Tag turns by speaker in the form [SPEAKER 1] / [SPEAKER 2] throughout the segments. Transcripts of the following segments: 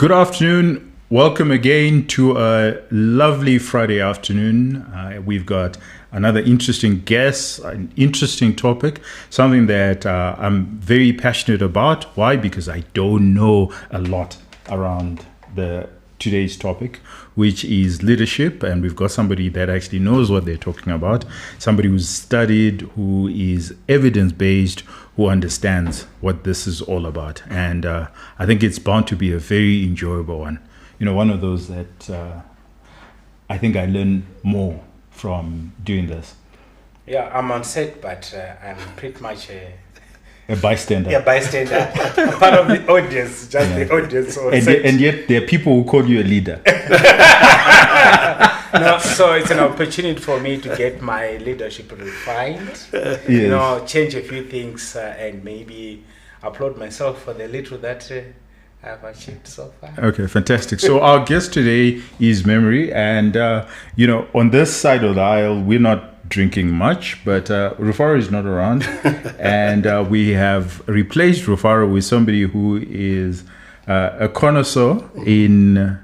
[SPEAKER 1] Good afternoon. Welcome again to a lovely Friday afternoon. We've got another interesting guest, an interesting topic, something that I'm very passionate about. Why? Because I don't know a lot around today's topic, which is leadership. And we've got somebody that actually knows what they're talking about, somebody who's studied, who is evidence-based, who understands what this is all about. And I think it's bound to be a very enjoyable one. You know, one of those that I think I learn more from doing this.
[SPEAKER 2] Yeah, I'm on set, but I'm pretty much
[SPEAKER 1] a bystander.
[SPEAKER 2] Yeah, bystander. I'm part of the audience, the audience.
[SPEAKER 1] And yet there are people who call you a leader.
[SPEAKER 2] No, so it's an opportunity for me to get my leadership refined,
[SPEAKER 1] Yes.
[SPEAKER 2] you know, change a few things and maybe applaud myself for the little that I've achieved so far.
[SPEAKER 1] Okay, fantastic. So our guest today is Memory, and you know, on this side of the aisle, we're not drinking much, but Rufaro is not around, and we have replaced Rufaro with somebody who is a connoisseur in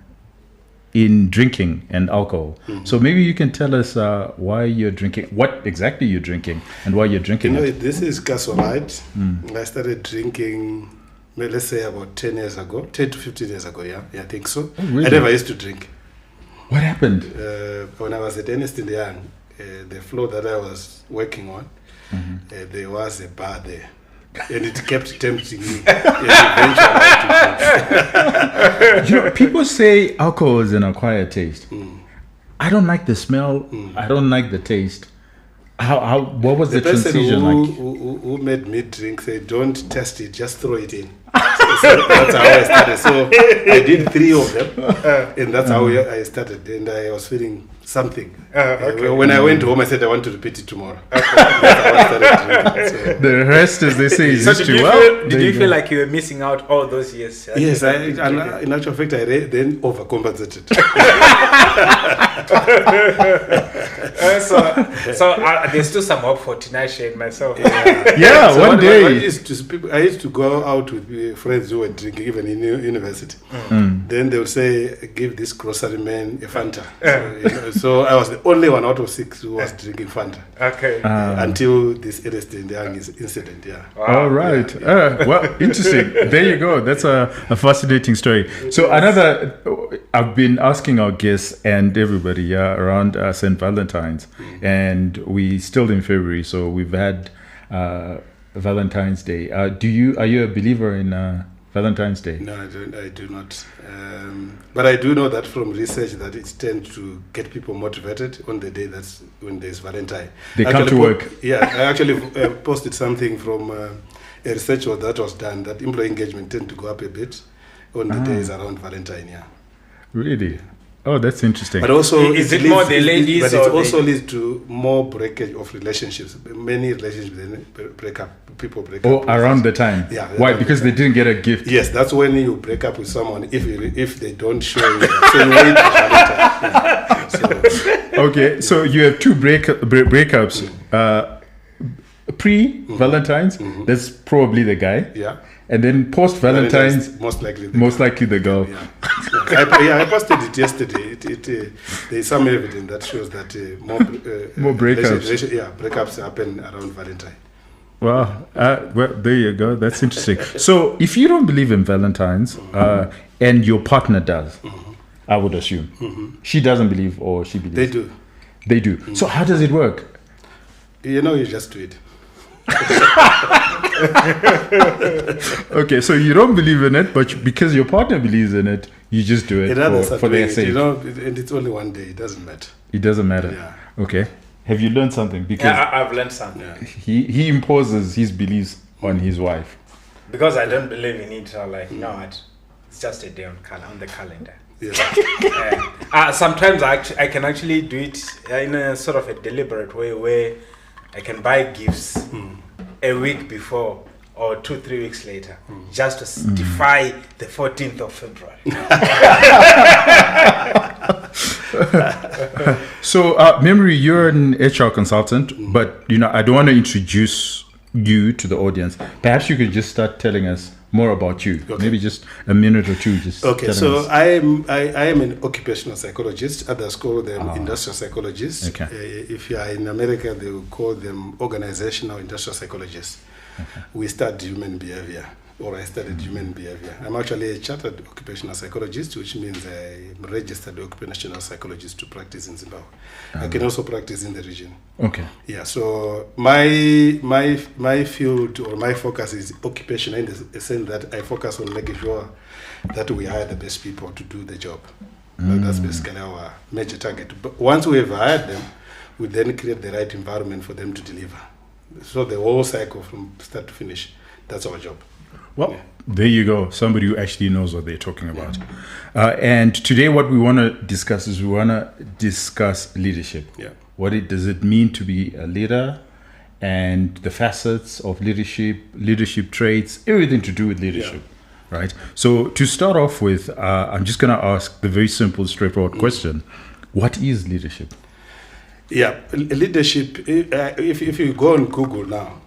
[SPEAKER 1] drinking and alcohol. Mm-hmm. So maybe you can tell us why you're drinking, what exactly you're drinking, and why you're drinking.
[SPEAKER 3] You know, this is Gasolite. I started drinking, let's say about 10 years ago, 10 to 15 years ago, yeah, I think so.
[SPEAKER 1] Oh, really?
[SPEAKER 3] I never used to drink.
[SPEAKER 1] What happened?
[SPEAKER 3] When I was at S10 E8, the floor that I was working on, there was a bar there. And it kept tempting me.
[SPEAKER 1] You know, people say alcohol is an acquired taste. I don't like the smell. I don't like the taste. What was the transition like?
[SPEAKER 3] Who made me drink said, don't test it, just throw it in. So that's how I started. So I did 3 of them, and that's how I started. And I was feeling something. Okay. When I went home, I said I want to repeat it tomorrow. That's how I started drinking. So.
[SPEAKER 1] The rest, as they say, is
[SPEAKER 2] so
[SPEAKER 1] history.
[SPEAKER 2] Did you feel like you were missing out all those years?
[SPEAKER 3] Yes, in actual fact, I then overcompensated.
[SPEAKER 2] So there's still some hope for Tinashe and myself.
[SPEAKER 1] Yeah,
[SPEAKER 3] so
[SPEAKER 1] one day.
[SPEAKER 3] I used to go out with friends who were drinking, even in university. Then they would say, give this grocery man a Fanta. So I was the only one out of 6 who was drinking Fanta.
[SPEAKER 2] Okay.
[SPEAKER 3] Until this S10 incident, yeah.
[SPEAKER 1] Wow. All right. Yeah. Well, interesting. There you go. That's a fascinating story. So I've been asking our guests and everybody around St. Valentine's, and we still in February, so we've had Valentine's Day. Are you a believer in Valentine's Day?
[SPEAKER 3] No, I do not. But I do know that from research that it tends to get people motivated on the day that's when there's Valentine.
[SPEAKER 1] They come to work.
[SPEAKER 3] Yeah, I actually posted something from a research that was done that employee engagement tend to go up a bit on the days around Valentine. Yeah.
[SPEAKER 1] Really? Oh, that's interesting.
[SPEAKER 3] But also,
[SPEAKER 2] is it more the ladies?
[SPEAKER 3] But it also leads to more breakage of relationships. Many relationships then break up. People break up.
[SPEAKER 1] Oh, around the time.
[SPEAKER 3] Yeah.
[SPEAKER 1] Why? Because they didn't get a gift.
[SPEAKER 3] Yes, that's when you break up with someone if they don't show you. So you wait for Valentine.
[SPEAKER 1] Okay, so you have 2 breakups. Pre-Valentine's, that's probably the guy.
[SPEAKER 3] Yeah.
[SPEAKER 1] And then post-Valentine's,
[SPEAKER 3] most likely
[SPEAKER 1] the girl.
[SPEAKER 3] Yeah. I posted it yesterday. There's some evidence that shows that more
[SPEAKER 1] breakups.
[SPEAKER 3] Breakups happen around Valentine.
[SPEAKER 1] Wow. Well, there you go. That's interesting. So if you don't believe in Valentine's and your partner does, I would assume. She doesn't believe, or she believes?
[SPEAKER 3] They do.
[SPEAKER 1] So how does it work?
[SPEAKER 3] You know, you just do it.
[SPEAKER 1] Okay, so you don't believe in it, but because your partner believes in it, you just do it for their sake.
[SPEAKER 3] You know, and it's only one day. It doesn't matter.
[SPEAKER 1] It doesn't matter.
[SPEAKER 3] Yeah.
[SPEAKER 1] Okay. Have you learned something? Because
[SPEAKER 2] I've learned something.
[SPEAKER 3] Yeah.
[SPEAKER 1] He imposes his beliefs on his wife.
[SPEAKER 2] Because I don't believe in it, I'm like, you know what? It's just a day on the calendar.
[SPEAKER 3] Yeah.
[SPEAKER 2] Sometimes I can actually do it in a sort of a deliberate way where I can buy gifts a week before or 2-3 weeks later, just to defy the 14th of February.
[SPEAKER 1] So, Memory, you're an HR consultant, but I don't want to introduce you to the audience. Perhaps you could just start telling us more about you.
[SPEAKER 3] Okay.
[SPEAKER 1] Maybe just a minute or two. Just
[SPEAKER 3] Okay,
[SPEAKER 1] telling
[SPEAKER 3] so
[SPEAKER 1] us.
[SPEAKER 3] I am an occupational psychologist. Others call them industrial psychologists.
[SPEAKER 1] Okay.
[SPEAKER 3] If you are in America, they will call them organizational industrial psychologists.
[SPEAKER 1] Okay.
[SPEAKER 3] We study human behavior, or I studied human behavior. I'm actually a chartered occupational psychologist, which means I'm a registered occupational psychologist to practice in Zimbabwe. I can also practice in the region.
[SPEAKER 1] Okay.
[SPEAKER 3] Yeah, so my field or my focus is occupational in the sense that I focus on making sure that we hire the best people to do the job. That's basically our major target. But once we have hired them, we then create the right environment for them to deliver. So the whole cycle from start to finish, that's our job.
[SPEAKER 1] Well, there you go. Somebody who actually knows what they're talking about. And today what we want to discuss is we want to discuss leadership.
[SPEAKER 3] Yeah.
[SPEAKER 1] Does it mean to be a leader, and the facets of leadership traits, everything to do with leadership, right? So to start off with, I'm just going to ask the very simple, straightforward question. What is leadership?
[SPEAKER 3] Yeah, leadership, if you go on Google now,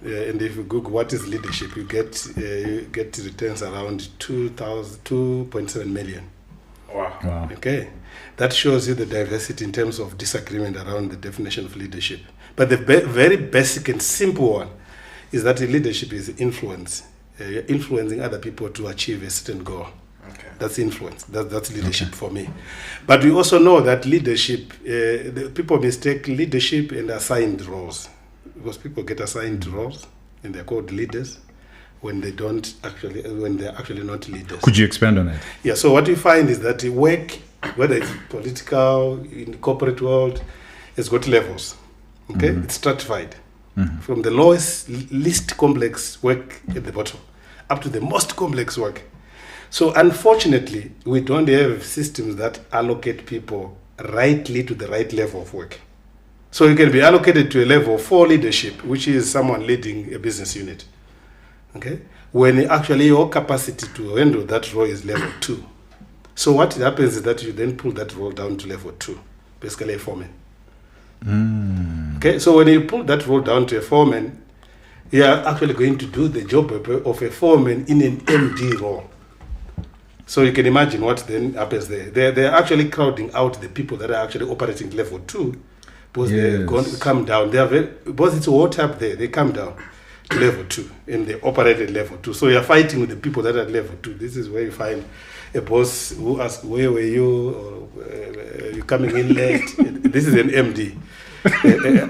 [SPEAKER 3] and if you Google what is leadership, you get returns around 2.7 million.
[SPEAKER 2] Wow.
[SPEAKER 3] Okay, that shows you the diversity in terms of disagreement around the definition of leadership. But the very basic and simple one is that leadership is influence. You're influencing other people to achieve a certain goal.
[SPEAKER 2] Okay.
[SPEAKER 3] That's influence. That's leadership for me. But we also know that leadership, people mistake leadership and assigned roles. Because people get assigned roles and they're called leaders when they're actually not leaders.
[SPEAKER 1] Could you expand on that?
[SPEAKER 3] Yeah, so what we find is that work, whether it's political, in the corporate world, it's got levels. Okay? It's stratified. From the least complex work at the bottom up to the most complex work. So unfortunately, we don't have systems that allocate people rightly to the right level of work. So you can be allocated to a level for leadership, which is someone leading a business unit. Okay? When actually your capacity to handle that role is level 2. So what happens is that you then pull that role down to level 2, basically a foreman. Okay? So when you pull that role down to a foreman, you are actually going to do the job of a foreman in an MD role. So you can imagine what then happens there. They're actually crowding out the people that are actually operating level 2. Because they're going to come down. Because it's hot up there, they come down to level 2 and they operate at level 2. So you're fighting with the people that are at level 2. This is where you find a boss who asks, where were you? Or you're coming in late. This is an MD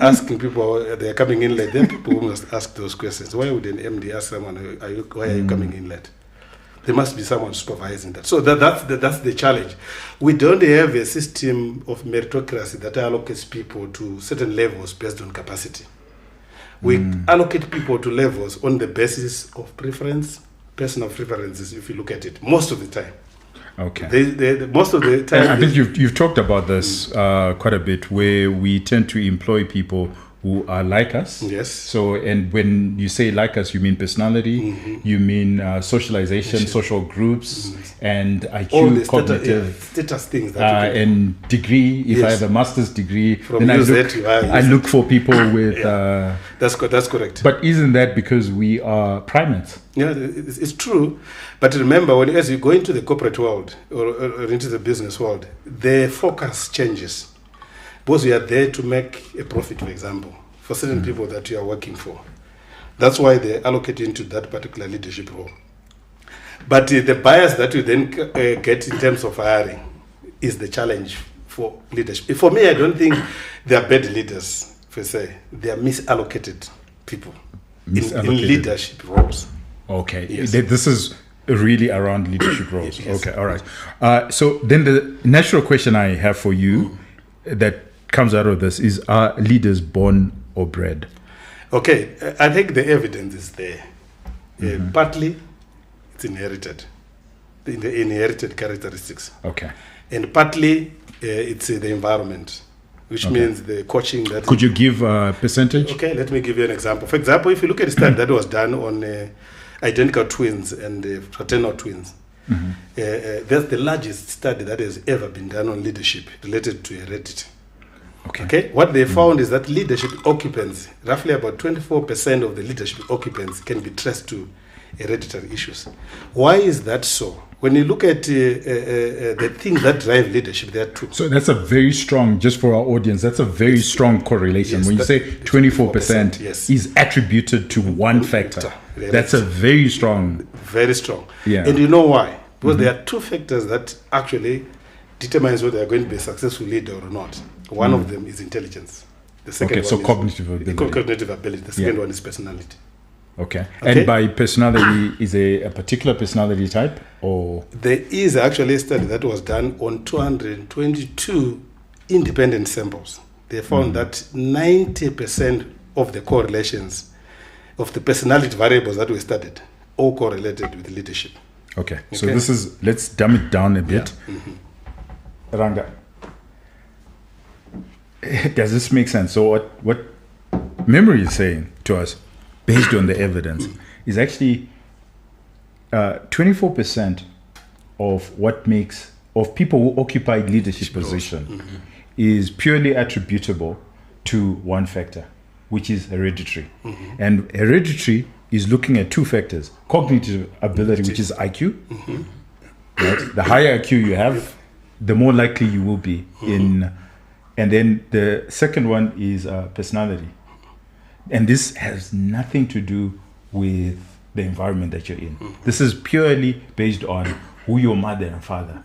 [SPEAKER 3] asking people, they're coming in late. Then people who must ask those questions. Why would an MD ask someone, why are you coming in late? There must be someone supervising that. So that's the challenge. We don't have a system of meritocracy that allocates people to certain levels based on capacity. We allocate people to levels on the basis of preference, personal preferences, if you look at it, most of the time.
[SPEAKER 1] Okay.
[SPEAKER 3] Most of the time.
[SPEAKER 1] I think you've talked about this quite a bit, where we tend to employ people who are like us.
[SPEAKER 3] Yes.
[SPEAKER 1] So, and when you say like us, you mean personality, you mean socialization, social groups, and IQ,
[SPEAKER 3] all the
[SPEAKER 1] cognitive,
[SPEAKER 3] status things that
[SPEAKER 1] and degree. If I have a master's degree,
[SPEAKER 3] from
[SPEAKER 1] then I look for people with.
[SPEAKER 3] That's correct.
[SPEAKER 1] But isn't that because we are primates?
[SPEAKER 3] Yeah, it's true. But remember, as you go into the corporate world or into the business world, the focus changes. Because we are there to make a profit, for example, for certain people that you are working for. That's why they allocate into that particular leadership role. But the bias that you then get in terms of hiring is the challenge for leadership. For me, I don't think they are bad leaders, per se. They are misallocated people in leadership roles.
[SPEAKER 1] Okay.
[SPEAKER 3] Yes.
[SPEAKER 1] This is really around leadership roles.
[SPEAKER 3] Yes.
[SPEAKER 1] Okay, all right. So then the natural question I have for you that comes out of this is, are leaders born or bred?
[SPEAKER 3] Okay, I think the evidence is there. Partly, it's inherited, the inherited characteristics.
[SPEAKER 1] Okay.
[SPEAKER 3] And partly, it's the environment, which means the coaching that...
[SPEAKER 1] Could you give a percentage?
[SPEAKER 3] Okay, let me give you an example. For example, if you look at the study that was done on identical twins and fraternal twins, that's the largest study that has ever been done on leadership related to heredity. Okay. What they found is that leadership occupants, roughly about 24% of the leadership occupants, can be traced to hereditary issues. Why is that so? When you look at the things that drive leadership, there are two.
[SPEAKER 1] So that's a very strong, just for our audience, that's a very strong correlation.
[SPEAKER 3] Yes,
[SPEAKER 1] when you say 24%
[SPEAKER 3] yes.
[SPEAKER 1] is attributed to one factor, that's a very strong.
[SPEAKER 3] Very strong.
[SPEAKER 1] Yeah.
[SPEAKER 3] And you know why? Because there are two factors that actually determines whether they are going to be a successful leader or not. One of them is intelligence. The second
[SPEAKER 1] so
[SPEAKER 3] one
[SPEAKER 1] cognitive
[SPEAKER 3] is
[SPEAKER 1] ability.
[SPEAKER 3] cognitive ability. The second one is personality.
[SPEAKER 1] Okay. And by personality, is a particular personality type, or?
[SPEAKER 3] There is actually a study that was done on 222 independent samples. They found that 90% of the correlations of the personality variables that were studied all correlated with leadership.
[SPEAKER 1] Okay. So this is, let's dumb it down a bit. Ranga, does this make sense? So what Memory is saying to us, based on the evidence, is actually 24% of people who occupy leadership position is purely attributable to one factor, which is hereditary. And hereditary is looking at two factors: cognitive ability, which is IQ. Right? The higher IQ you have, the more likely you will be in. And then the second one is personality. And this has nothing to do with the environment that you're in. This is purely based on who your mother and father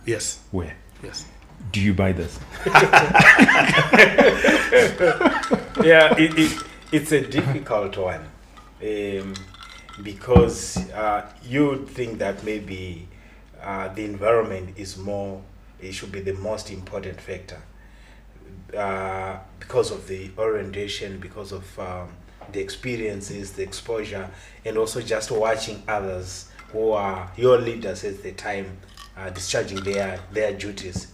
[SPEAKER 1] were.
[SPEAKER 3] Yes.
[SPEAKER 1] Do you buy this?
[SPEAKER 2] Yeah, it's a difficult one, because you would think that maybe the environment is it should be the most important factor, because of the orientation, because of the experiences, the exposure, and also just watching others who are your leaders at the time discharging their duties.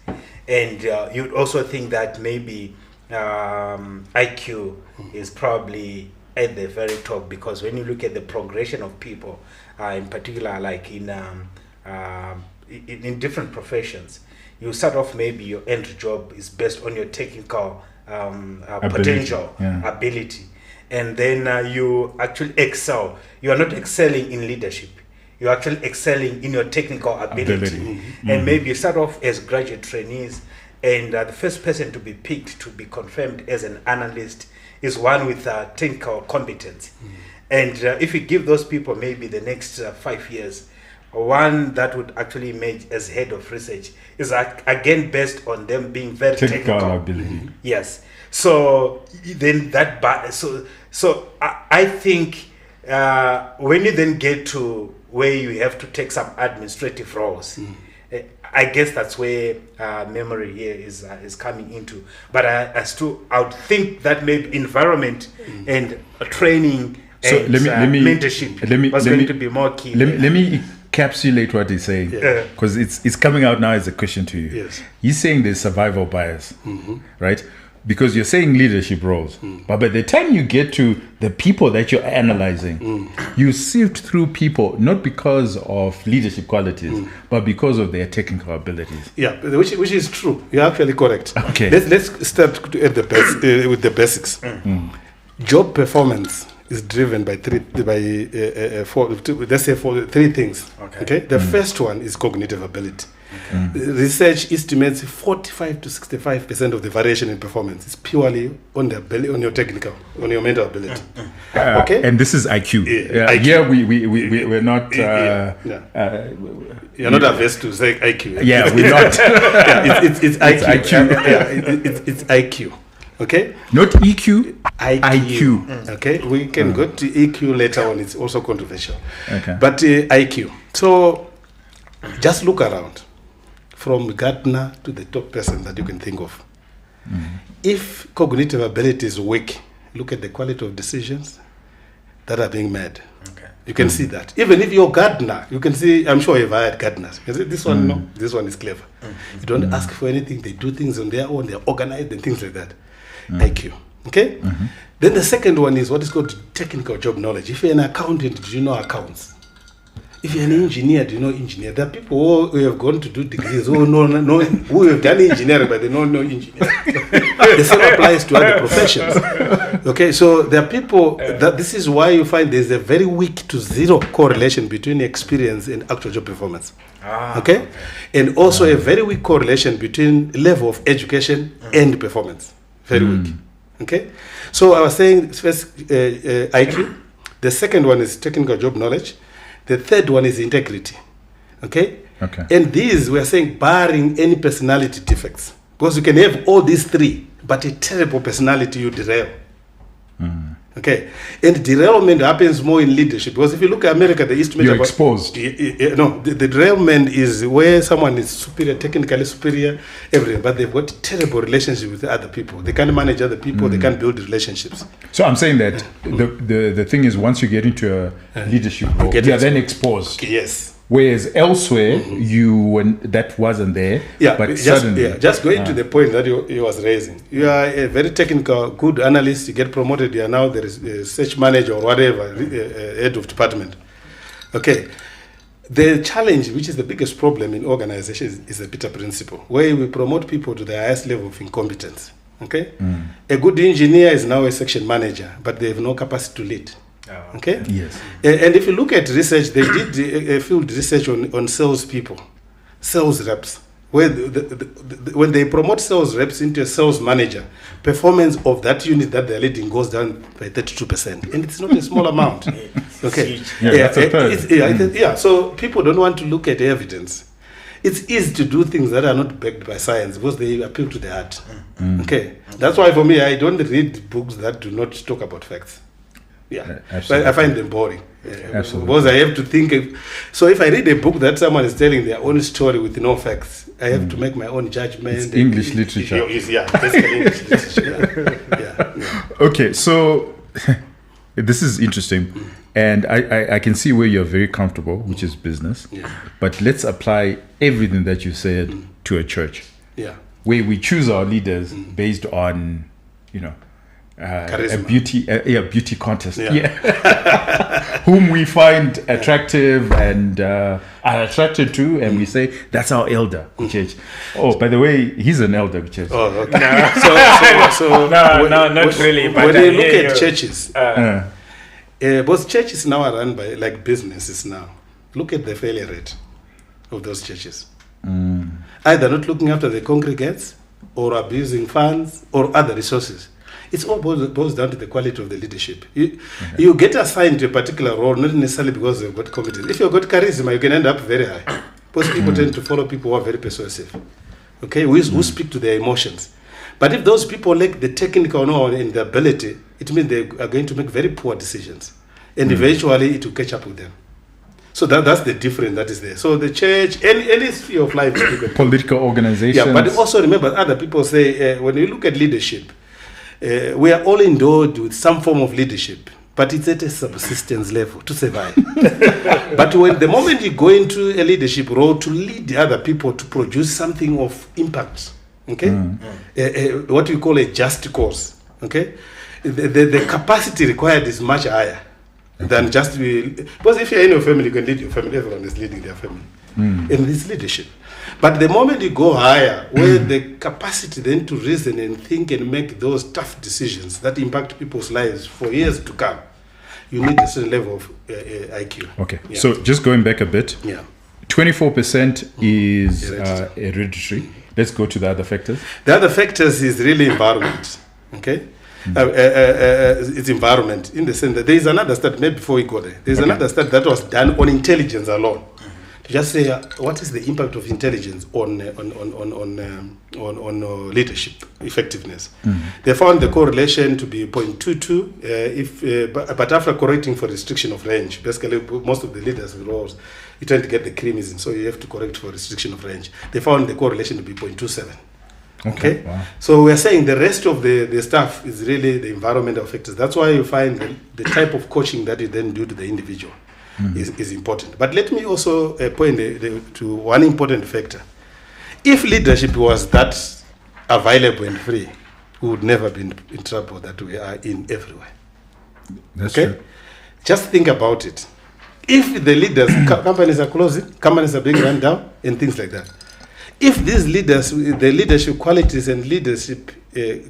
[SPEAKER 2] And you'd also think that maybe IQ is probably at the very top, because when you look at the progression of people, in particular, like in different professions, you start off, maybe your end job is based on your technical potential, ability. And then you actually excel. You are not excelling in leadership. You're actually excelling in your technical ability. And maybe you start off as graduate trainees, and the first person to be picked to be confirmed as an analyst is one with technical competence. And if you give those people maybe the next 5 years, one that would actually emerge as head of research is again based on them being very technical
[SPEAKER 1] ability.
[SPEAKER 2] Yes. So then so I think when you then get to where you have to take some administrative roles, I guess that's where Memory here is coming into. But I would think that maybe environment and training and mentorship was going to be more key.
[SPEAKER 1] Let me encapsulate what he's saying, because it's coming out now as a question to you.
[SPEAKER 3] Yes.
[SPEAKER 1] He's saying there's survival bias, right? Because you're saying leadership roles, but by the time you get to the people that you're analyzing, you sift through people not because of leadership qualities, but because of their technical abilities.
[SPEAKER 3] Yeah, which is true. You're actually correct.
[SPEAKER 1] Okay.
[SPEAKER 3] Let's start at with the basics. Job performance is driven by three things. Okay. The first one is cognitive ability. Research estimates 45 to 65% of the variation in performance is purely on the ability, on your mental ability. Okay,
[SPEAKER 1] and this is IQ.
[SPEAKER 3] IQ.
[SPEAKER 1] Yeah, we're not.
[SPEAKER 3] You're not averse to say IQ.
[SPEAKER 1] Yeah, we're not.
[SPEAKER 3] It's IQ. It's IQ. Okay,
[SPEAKER 1] not EQ. IQ.
[SPEAKER 3] Okay, we can go to EQ later on. It's also controversial.
[SPEAKER 1] Okay,
[SPEAKER 3] but IQ. So just look around, from Gartner to the top person that you can think of. If cognitive ability is weak, look at the quality of decisions that are being made. Okay. You can see that. Even if you're Gartner, you can see, I'm sure you've hired Gartners. You say, this one, no, this one is clever. You don't ask for anything, they do things on their own, they're organized and things like that. IQ. Okay? Then the second one is what is called technical job knowledge. If you're an accountant, do you know accounts? If you're an engineer, do you know engineer? There are people who have gone to do degrees who have done engineering, but they don't know engineering. The same applies to other professions. Okay, so there are people that this is why you find there's a very weak to zero correlation between experience and actual job performance. Okay, and also a very weak correlation between level of education and performance. Very weak. Okay, so I was saying first IQ. The second one is technical job knowledge. The third one is integrity. Okay? And these, we are saying, barring any personality defects. Because you can have all these three, but a terrible personality, you derail. Okay? And derailment happens more in leadership. Because if you look at America, the estimate
[SPEAKER 1] you're exposed.
[SPEAKER 3] No, the derailment is where someone is superior, technically superior, everything, but they've got terrible relationships with other people. They can't manage other people. They can't build relationships.
[SPEAKER 1] So I'm saying that the thing is, once you get into a leadership role, you are then exposed.
[SPEAKER 3] Yes.
[SPEAKER 1] Whereas elsewhere, that wasn't there.
[SPEAKER 3] Yeah,
[SPEAKER 1] but
[SPEAKER 3] just,
[SPEAKER 1] suddenly,
[SPEAKER 3] just going to the point that you was raising. You are a very technical, good analyst. You get promoted. You are now the research manager or whatever, head of department. Okay. The challenge, which is the biggest problem in organizations, is the Peter principle, where we promote people to the highest level of incompetence. Okay. A good engineer is now a section manager, but they have no capacity to lead. Okay.
[SPEAKER 1] Yes.
[SPEAKER 3] And if you look at research, they did a field research on sales people, sales reps, where when they promote sales reps into a sales manager, performance of that unit that they're leading goes down by 32%, and it's not a small amount. Okay.
[SPEAKER 1] That's a third.
[SPEAKER 3] So people don't want to look at evidence. It's easy to do things that are not backed by science because they appeal to the heart. Okay. That's why for me, I don't read books that do not talk about facts. Yeah, I find them boring.
[SPEAKER 1] Absolutely.
[SPEAKER 3] Because I have to think. So if I read a book that someone is telling their own story with no facts, I have to make my own judgment.
[SPEAKER 1] It's English literature.
[SPEAKER 3] Basically English literature.
[SPEAKER 1] Okay, so this is interesting. And I can see where you're very comfortable, which is business.
[SPEAKER 3] Yeah.
[SPEAKER 1] But let's apply everything that you said to a church.
[SPEAKER 3] Yeah.
[SPEAKER 1] Where we choose our leaders based on, a beauty contest. Whom we find attractive and are attracted to, and we say that's our elder. Oh, by the way, he's an elder.
[SPEAKER 3] Oh, okay.
[SPEAKER 2] Not really. But
[SPEAKER 3] when you look at churches, both churches now are run by like businesses now. Look at the failure rate of those churches. Either not looking after the congregants, or abusing funds, or other resources. It's all boils down to the quality of the leadership. You get assigned to a particular role, not necessarily because you've got competence. If you've got charisma, you can end up very high. Because people tend to follow people who are very persuasive, okay, who speak to their emotions. But if those people lack the technical know and the ability, it means they are going to make very poor decisions. And eventually it will catch up with them. So that's the difference that is there. So the church, any sphere of life,
[SPEAKER 1] political organizations.
[SPEAKER 3] Yeah, but also remember, other people say, when you look at leadership, we are all endowed with some form of leadership, but it's at a subsistence level to survive. But when the moment you go into a leadership role to lead the other people to produce something of impact, okay, what we call a just cause, okay, the capacity required is much higher than just because if you're in your family, you can lead your family. Everyone is leading their family in this leadership. But the moment you go higher, where the capacity then to reason and think and make those tough decisions that impact people's lives for years to come, you need a certain level of IQ.
[SPEAKER 1] Okay, so just going back a bit, 24% is hereditary. Let's go to the other factors.
[SPEAKER 3] The other factors is really environment. Okay, it's environment in the sense that there is another study. Maybe before we go there, there's another study that was done on intelligence alone. Just say what is the impact of intelligence on leadership effectiveness. They found the correlation to be 0.22 but after correcting for restriction of range. Basically, most of the leaders roles, you tend to get the creamism, so you have to correct for restriction of range. They found the correlation to be 0.27. Okay. Wow. So we are saying the rest of the stuff is really the environmental factors. That's why you find the type of coaching that you then do to the individual is important. But let me also point to one important factor. If leadership was that available and free, we would never be in trouble that we are in everywhere.
[SPEAKER 1] That's true.
[SPEAKER 3] Just think about it. If the leaders, companies are closing, companies are being run down, and things like that. If these leaders, the leadership qualities and leadership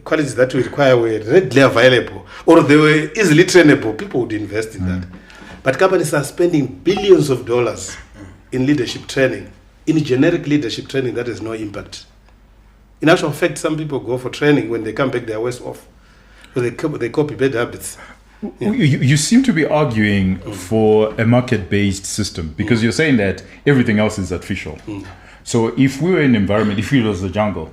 [SPEAKER 3] qualities that we require were readily available or they were easily trainable, people would invest in that. But companies are spending billions of dollars in leadership training, in generic leadership training that has no impact. In actual fact, some people go for training when they come back, they are worse off. So they copy bad habits.
[SPEAKER 1] Yeah. You seem to be arguing for a market-based system because you're saying that everything else is artificial. So if we were in an environment, if it was the jungle,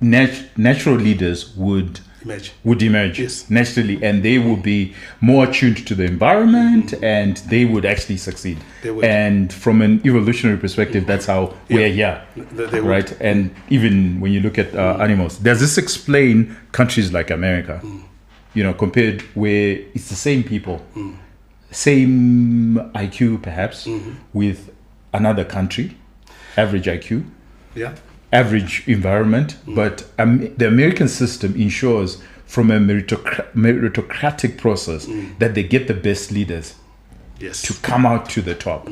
[SPEAKER 1] natural leaders would emerge
[SPEAKER 3] Yes.
[SPEAKER 1] naturally, and they would be more attuned to the environment, and they would actually succeed.
[SPEAKER 3] They would.
[SPEAKER 1] And from an evolutionary perspective, that's how we're here,
[SPEAKER 3] They would.
[SPEAKER 1] right? And even when you look at animals, does this explain countries like America? You know, compared where it's the same people, same IQ perhaps, with another country, average IQ, average environment, but the American system ensures from a meritocratic process that they get the best leaders to come out to the top.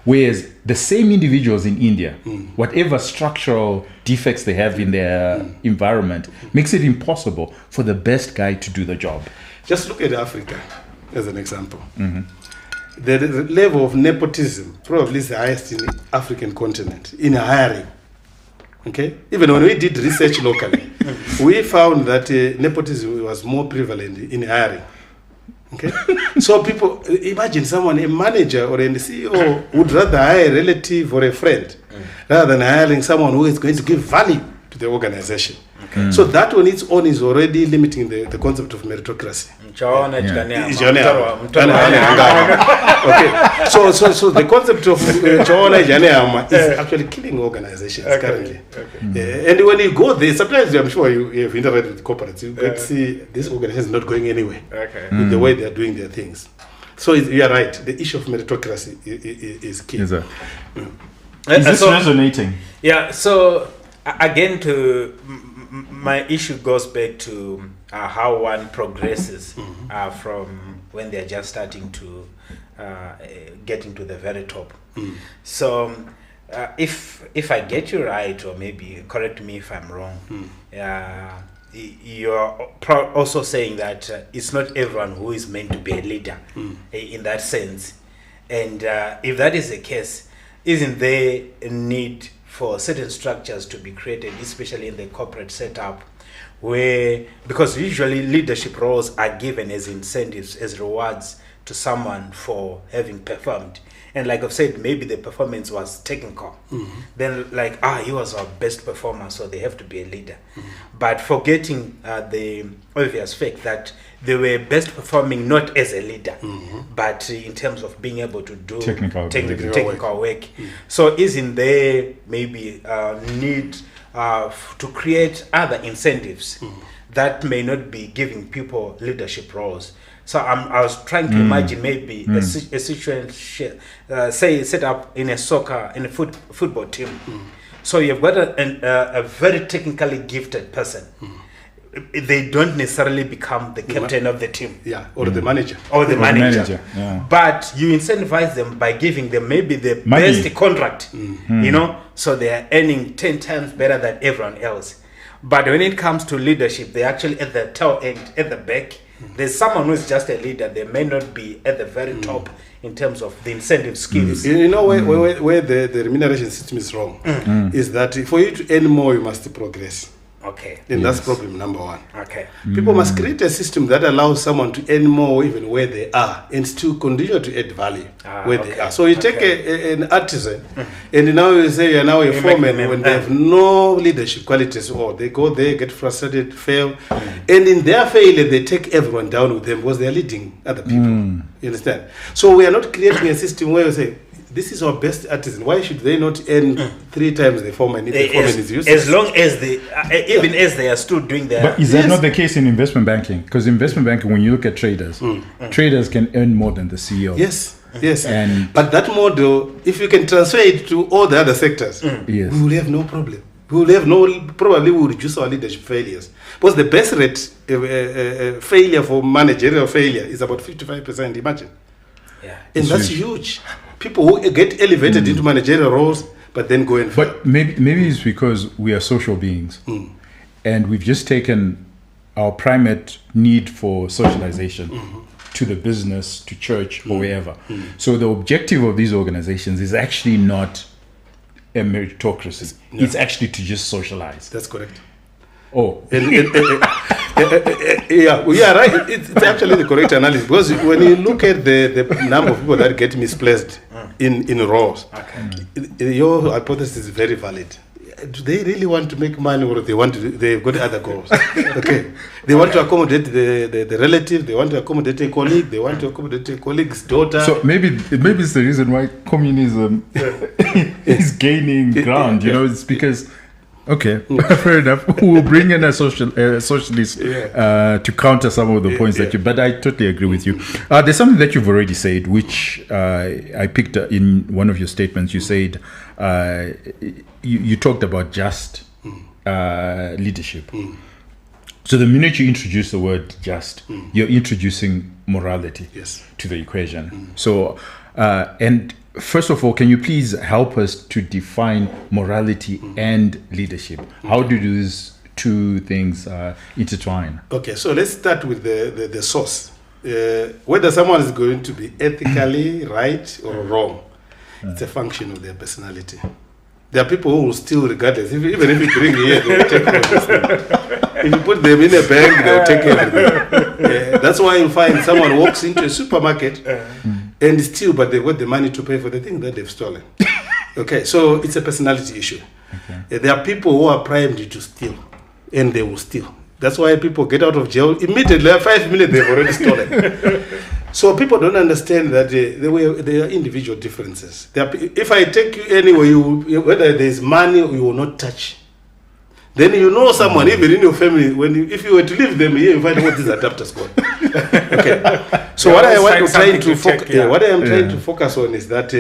[SPEAKER 1] Whereas the same individuals in India, whatever structural defects they have in their environment, makes it impossible for the best guy to do the job.
[SPEAKER 3] Just look at Africa as an example. The level of nepotism probably is the highest in the African continent in hiring. Okay? Even when we did research locally, we found that nepotism was more prevalent in hiring. Okay, so people imagine someone, a manager or a CEO, would rather hire a relative or a friend rather than hiring someone who is going to give value to the organization. So that on its own is already limiting the concept of meritocracy. Okay, so the concept of is actually killing organizations currently. And when you go there, sometimes I'm sure you have interacted with corporates, you get to see this organization is not going anywhere with the way they are doing their things. So you are right, the issue of meritocracy is key.
[SPEAKER 1] Is this resonating?
[SPEAKER 2] Yeah, so again, my issue goes back to how one progresses from when they're just starting to getting to the very top. So if I get you right, or maybe correct me if I'm wrong, you're also saying that it's not everyone who is meant to be a leader in that sense. And if that is the case, isn't there a need for certain structures to be created, especially in the corporate setup, where, because usually leadership roles are given as incentives, as rewards to someone for having performed. And like I've said, maybe the performance was technical. Then like, he was our best performer, so they have to be a leader. But forgetting the obvious fact that they were best performing not as a leader, but in terms of being able to do technical work. So isn't there maybe need to create other incentives that may not be giving people leadership roles? So I was trying to imagine maybe a situation, say set up in a football team. So you've got a very technically gifted person. They don't necessarily become the captain of the team.
[SPEAKER 3] Or the manager.
[SPEAKER 2] Or the manager. But you incentivize them by giving them maybe the best contract, you know, so they are earning 10 times better than everyone else. But when it comes to leadership, they're actually at the tail end, at the back. There's someone who's just a leader. They may not be at the very top in terms of the incentive schemes.
[SPEAKER 3] You know where the remuneration system is wrong is that for you to earn more, you must progress.
[SPEAKER 2] Okay.
[SPEAKER 3] And that's problem number one.
[SPEAKER 2] Okay.
[SPEAKER 3] People must create a system that allows someone to earn more even where they are and still continue to add value where they are. So you take an artisan and now you say you're now a foreman when they have no leadership qualities, or they go there, get frustrated, fail. And in their failure, they take everyone down with them because they're leading other people. You understand? So we are not creating a system where you say, this is our best artisan. Why should they not earn 3 times the foreman if the foreman is useless?
[SPEAKER 2] As long as they, even as they are still doing their...
[SPEAKER 1] But is that not the case in investment banking? Because investment banking, when you look at traders, traders can earn more than the CEO.
[SPEAKER 3] Yes. But that model, if you can transfer it to all the other sectors, we will have no problem. Probably will reduce our leadership failures. Because the best rate failure for managerial failure is about 55%, imagine.
[SPEAKER 2] Yeah.
[SPEAKER 3] And that's huge. People who get elevated into managerial roles, but then go and fail.
[SPEAKER 1] But maybe it's because we are social beings, and we've just taken our primate need for socialization to the business, to church, or wherever. So the objective of these organizations is actually not a meritocracy.
[SPEAKER 3] No.
[SPEAKER 1] It's actually to just socialize.
[SPEAKER 3] That's correct.
[SPEAKER 1] Oh,
[SPEAKER 3] Yeah, we are right. It's actually the correct analysis, because when you look at the number of people that get misplaced in roles, your hypothesis is very valid. Do they really want to make money, or they've got other goals? Okay, they want to accommodate the relative, they want to accommodate a colleague, they want to accommodate a colleague's daughter.
[SPEAKER 1] so maybe it's the reason why communism is gaining ground. You know, it's because. Okay, fair enough. We'll bring in a socialist to counter some of the points that you. But I totally agree with you. There's something that you've already said, which I picked up in one of your statements. You said you talked about just leadership. So the minute you introduce the word just, you're introducing morality to the equation. So and. First of all, can you please help us to define morality and leadership? How do these two things intertwine?
[SPEAKER 3] Okay, so let's start with the source. Whether someone is going to be ethically right or wrong, it's a function of their personality. There are people who will still, regardless, even if you bring here, they will take everything. If you put them in a bank, they will take everything. That's why you find someone walks into a supermarket and steal, but they've got the money to pay for the thing that they've stolen. Okay, so it's a personality issue. There are people who are primed to steal, and they will steal. That's why people get out of jail immediately. 5 minutes, they've already stolen. So people don't understand that there are individual differences. If I take you anywhere, whether there's money, you will not touch. Then you know someone, even in your family, if you were to leave them here, you find what these adapters called. Okay. So what I am trying to focus on is that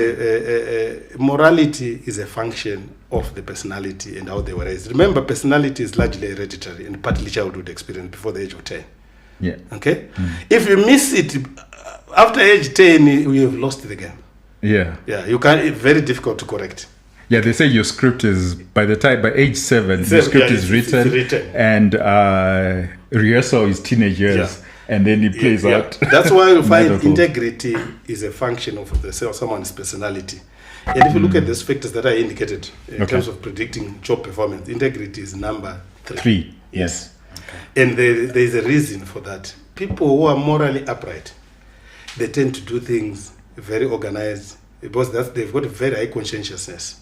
[SPEAKER 3] morality is a function of the personality and how they were raised. Remember, personality is largely hereditary and partly childhood experience before the age of 10.
[SPEAKER 1] Yeah.
[SPEAKER 3] Okay. If you miss it after age 10, you have lost the game.
[SPEAKER 1] Yeah.
[SPEAKER 3] Yeah. You can't. It's very difficult to correct.
[SPEAKER 1] Yeah, they say your script is by age 7, the script is written, and rehearsal is teenage years, and then it plays out.
[SPEAKER 3] That's why you find integrity is a function of someone's personality. And if you look at those factors that I indicated in terms of predicting job performance, integrity is number 3. Yes. Okay. And there is a reason for that. People who are morally upright, they tend to do things very organized, because they've got a very high conscientiousness.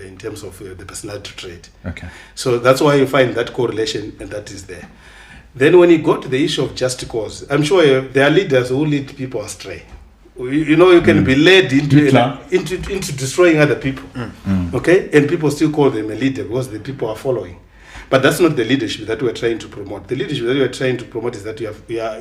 [SPEAKER 3] In terms of the personality trait. Okay. So that's why you find that correlation, and that is there. Then when you go to the issue of just cause, I'm sure there are leaders who lead people astray. You can be led into destroying other people. Okay? And people still call them a leader because the people are following. But that's not the leadership that we're trying to promote. The leadership that we're trying to promote is that you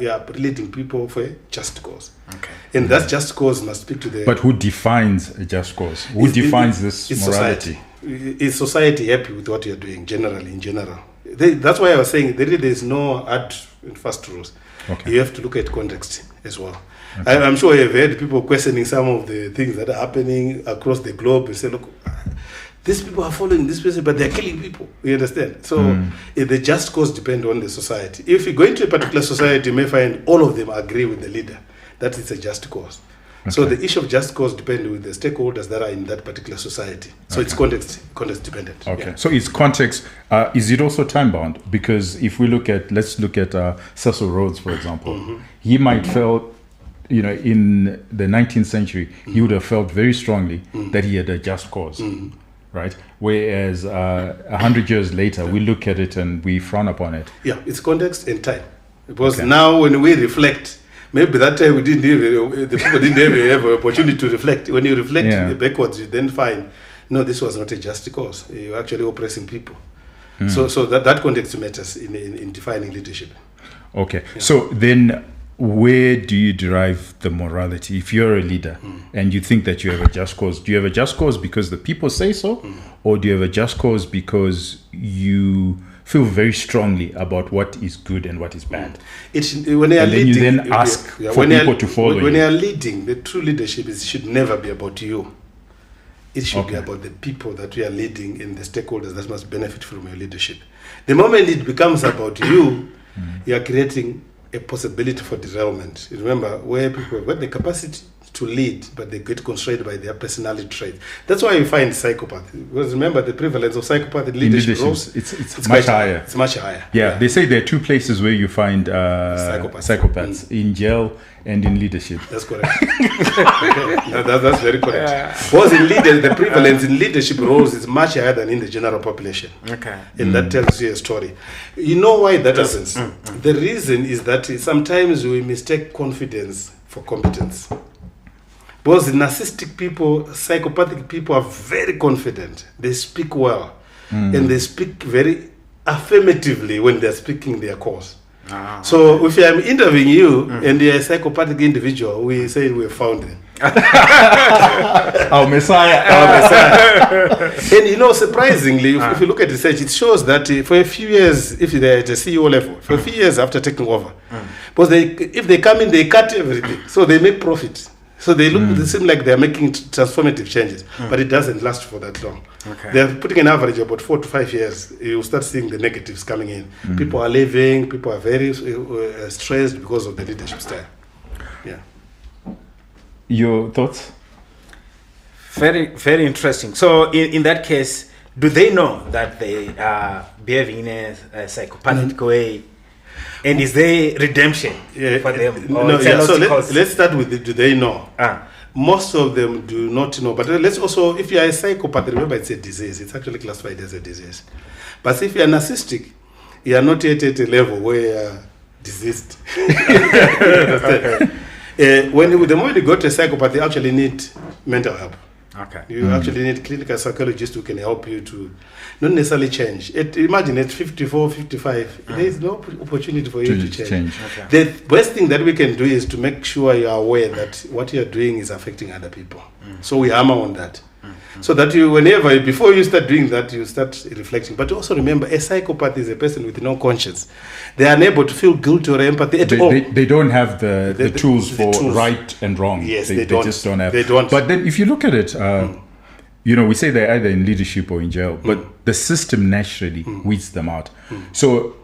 [SPEAKER 3] are leading people for a just cause. Okay. And that just cause must speak to the...
[SPEAKER 1] But who defines a just cause? Who defines this morality?
[SPEAKER 3] Society. Is society happy with what you're doing, in general? That's why I was saying there is no hard and fast rules. Okay. You have to look at context as well. Okay. I'm sure you've heard people questioning some of the things that are happening across the globe and say, look, these people are following this person, but they're killing people. You understand? So the just cause depends on the society. If you go into a particular society, you may find all of them agree with the leader. That is a just cause. Okay. So the issue of just cause depends with the stakeholders that are in that particular society. So it's context dependent.
[SPEAKER 1] Okay. Yeah. So it's context. Is it also time bound? Because if we let's look at Cecil Rhodes, for example. He might felt, in the 19th century, he would have felt very strongly that he had a just cause. Right. Whereas 100 years later, we look at it and we frown upon it.
[SPEAKER 3] Yeah, it's context and time. Because now when we reflect, maybe that time the people didn't have an opportunity to reflect. When you reflect backwards, you then find, no, this was not a just cause. You're actually oppressing people. So that context matters in defining leadership.
[SPEAKER 1] Okay. Yeah. So then, where do you derive the morality? If you're a leader and you think that you have a just cause, do you have a just cause because the people say so? Or do you have a just cause because you feel very strongly about what is good and what is bad.
[SPEAKER 3] When they are
[SPEAKER 1] And then
[SPEAKER 3] leading,
[SPEAKER 1] you then ask for
[SPEAKER 3] when they
[SPEAKER 1] people
[SPEAKER 3] are-
[SPEAKER 1] to follow
[SPEAKER 3] When
[SPEAKER 1] you.
[SPEAKER 3] they are leading, the true leadership should never be about you. It should be
[SPEAKER 1] Okay.
[SPEAKER 3] about the people that we are leading and the stakeholders that must benefit from your leadership. The moment it becomes about you, you are creating a possibility for derailment. Remember, where people have got the capacity to lead, but they get constrained by their personality traits. That's why you find psychopath. Because remember, the prevalence of psychopath in leadership roles,
[SPEAKER 1] it's
[SPEAKER 3] quite
[SPEAKER 1] much higher.
[SPEAKER 3] It's much higher.
[SPEAKER 1] Yeah, they say there are two places where you find psychopaths in jail and in leadership.
[SPEAKER 3] That's correct. Okay. No, that's very correct. Because in the prevalence in leadership roles is much higher than in the general population.
[SPEAKER 2] Okay.
[SPEAKER 3] And that tells you a story. You know why that happens? The reason is that sometimes we mistake confidence for competence. Because narcissistic people, psychopathic people are very confident. They speak well. And they speak very affirmatively when they're speaking their cause. So if I'm interviewing you and you're a psychopathic individual, we say we found it.
[SPEAKER 1] Our Messiah.
[SPEAKER 3] And you know, surprisingly, if you look at research, it shows that for a few years, if they're at a CEO level, for a few years after taking over, because if they come in, they cut everything, so they make profit. So they seem like they're making transformative changes, but it doesn't last for that long.
[SPEAKER 2] Okay.
[SPEAKER 3] They're putting an average of about 4 to 5 years. You start seeing the negatives coming in. People are leaving. People are very stressed because of the leadership style. Yeah.
[SPEAKER 1] Your thoughts?
[SPEAKER 2] Very, very interesting. So in that case, do they know that they are behaving in a psychopathic way? And is there redemption for them? Or
[SPEAKER 3] No,
[SPEAKER 2] it's a
[SPEAKER 3] yeah.
[SPEAKER 2] lost
[SPEAKER 3] So
[SPEAKER 2] cause?
[SPEAKER 3] let's start with do they know? Most of them do not know. But let's also, if you are a psychopath, remember it's a disease. It's actually classified as a disease. But if you are narcissistic, you are not yet at a level where you are diseased. The moment you go to a psychopath, you actually need mental help.
[SPEAKER 2] Okay.
[SPEAKER 3] You actually need clinical psychologists who can help you to not necessarily change. Imagine at 54, 55, there is no opportunity for you to change.
[SPEAKER 2] Okay.
[SPEAKER 3] The best thing that we can do is to make sure you are aware that what you are doing is affecting other people. So we hammer on that. So that before you start doing that, you start reflecting. But also remember, a psychopath is a person with no conscience. They are unable to feel guilt or empathy at all.
[SPEAKER 1] They don't have the tools for right and wrong.
[SPEAKER 3] Yes,
[SPEAKER 1] they
[SPEAKER 3] don't.
[SPEAKER 1] just don't have.
[SPEAKER 3] They don't.
[SPEAKER 1] But then if you look at it, we say they're either in leadership or in jail, but the system naturally weeds them out. So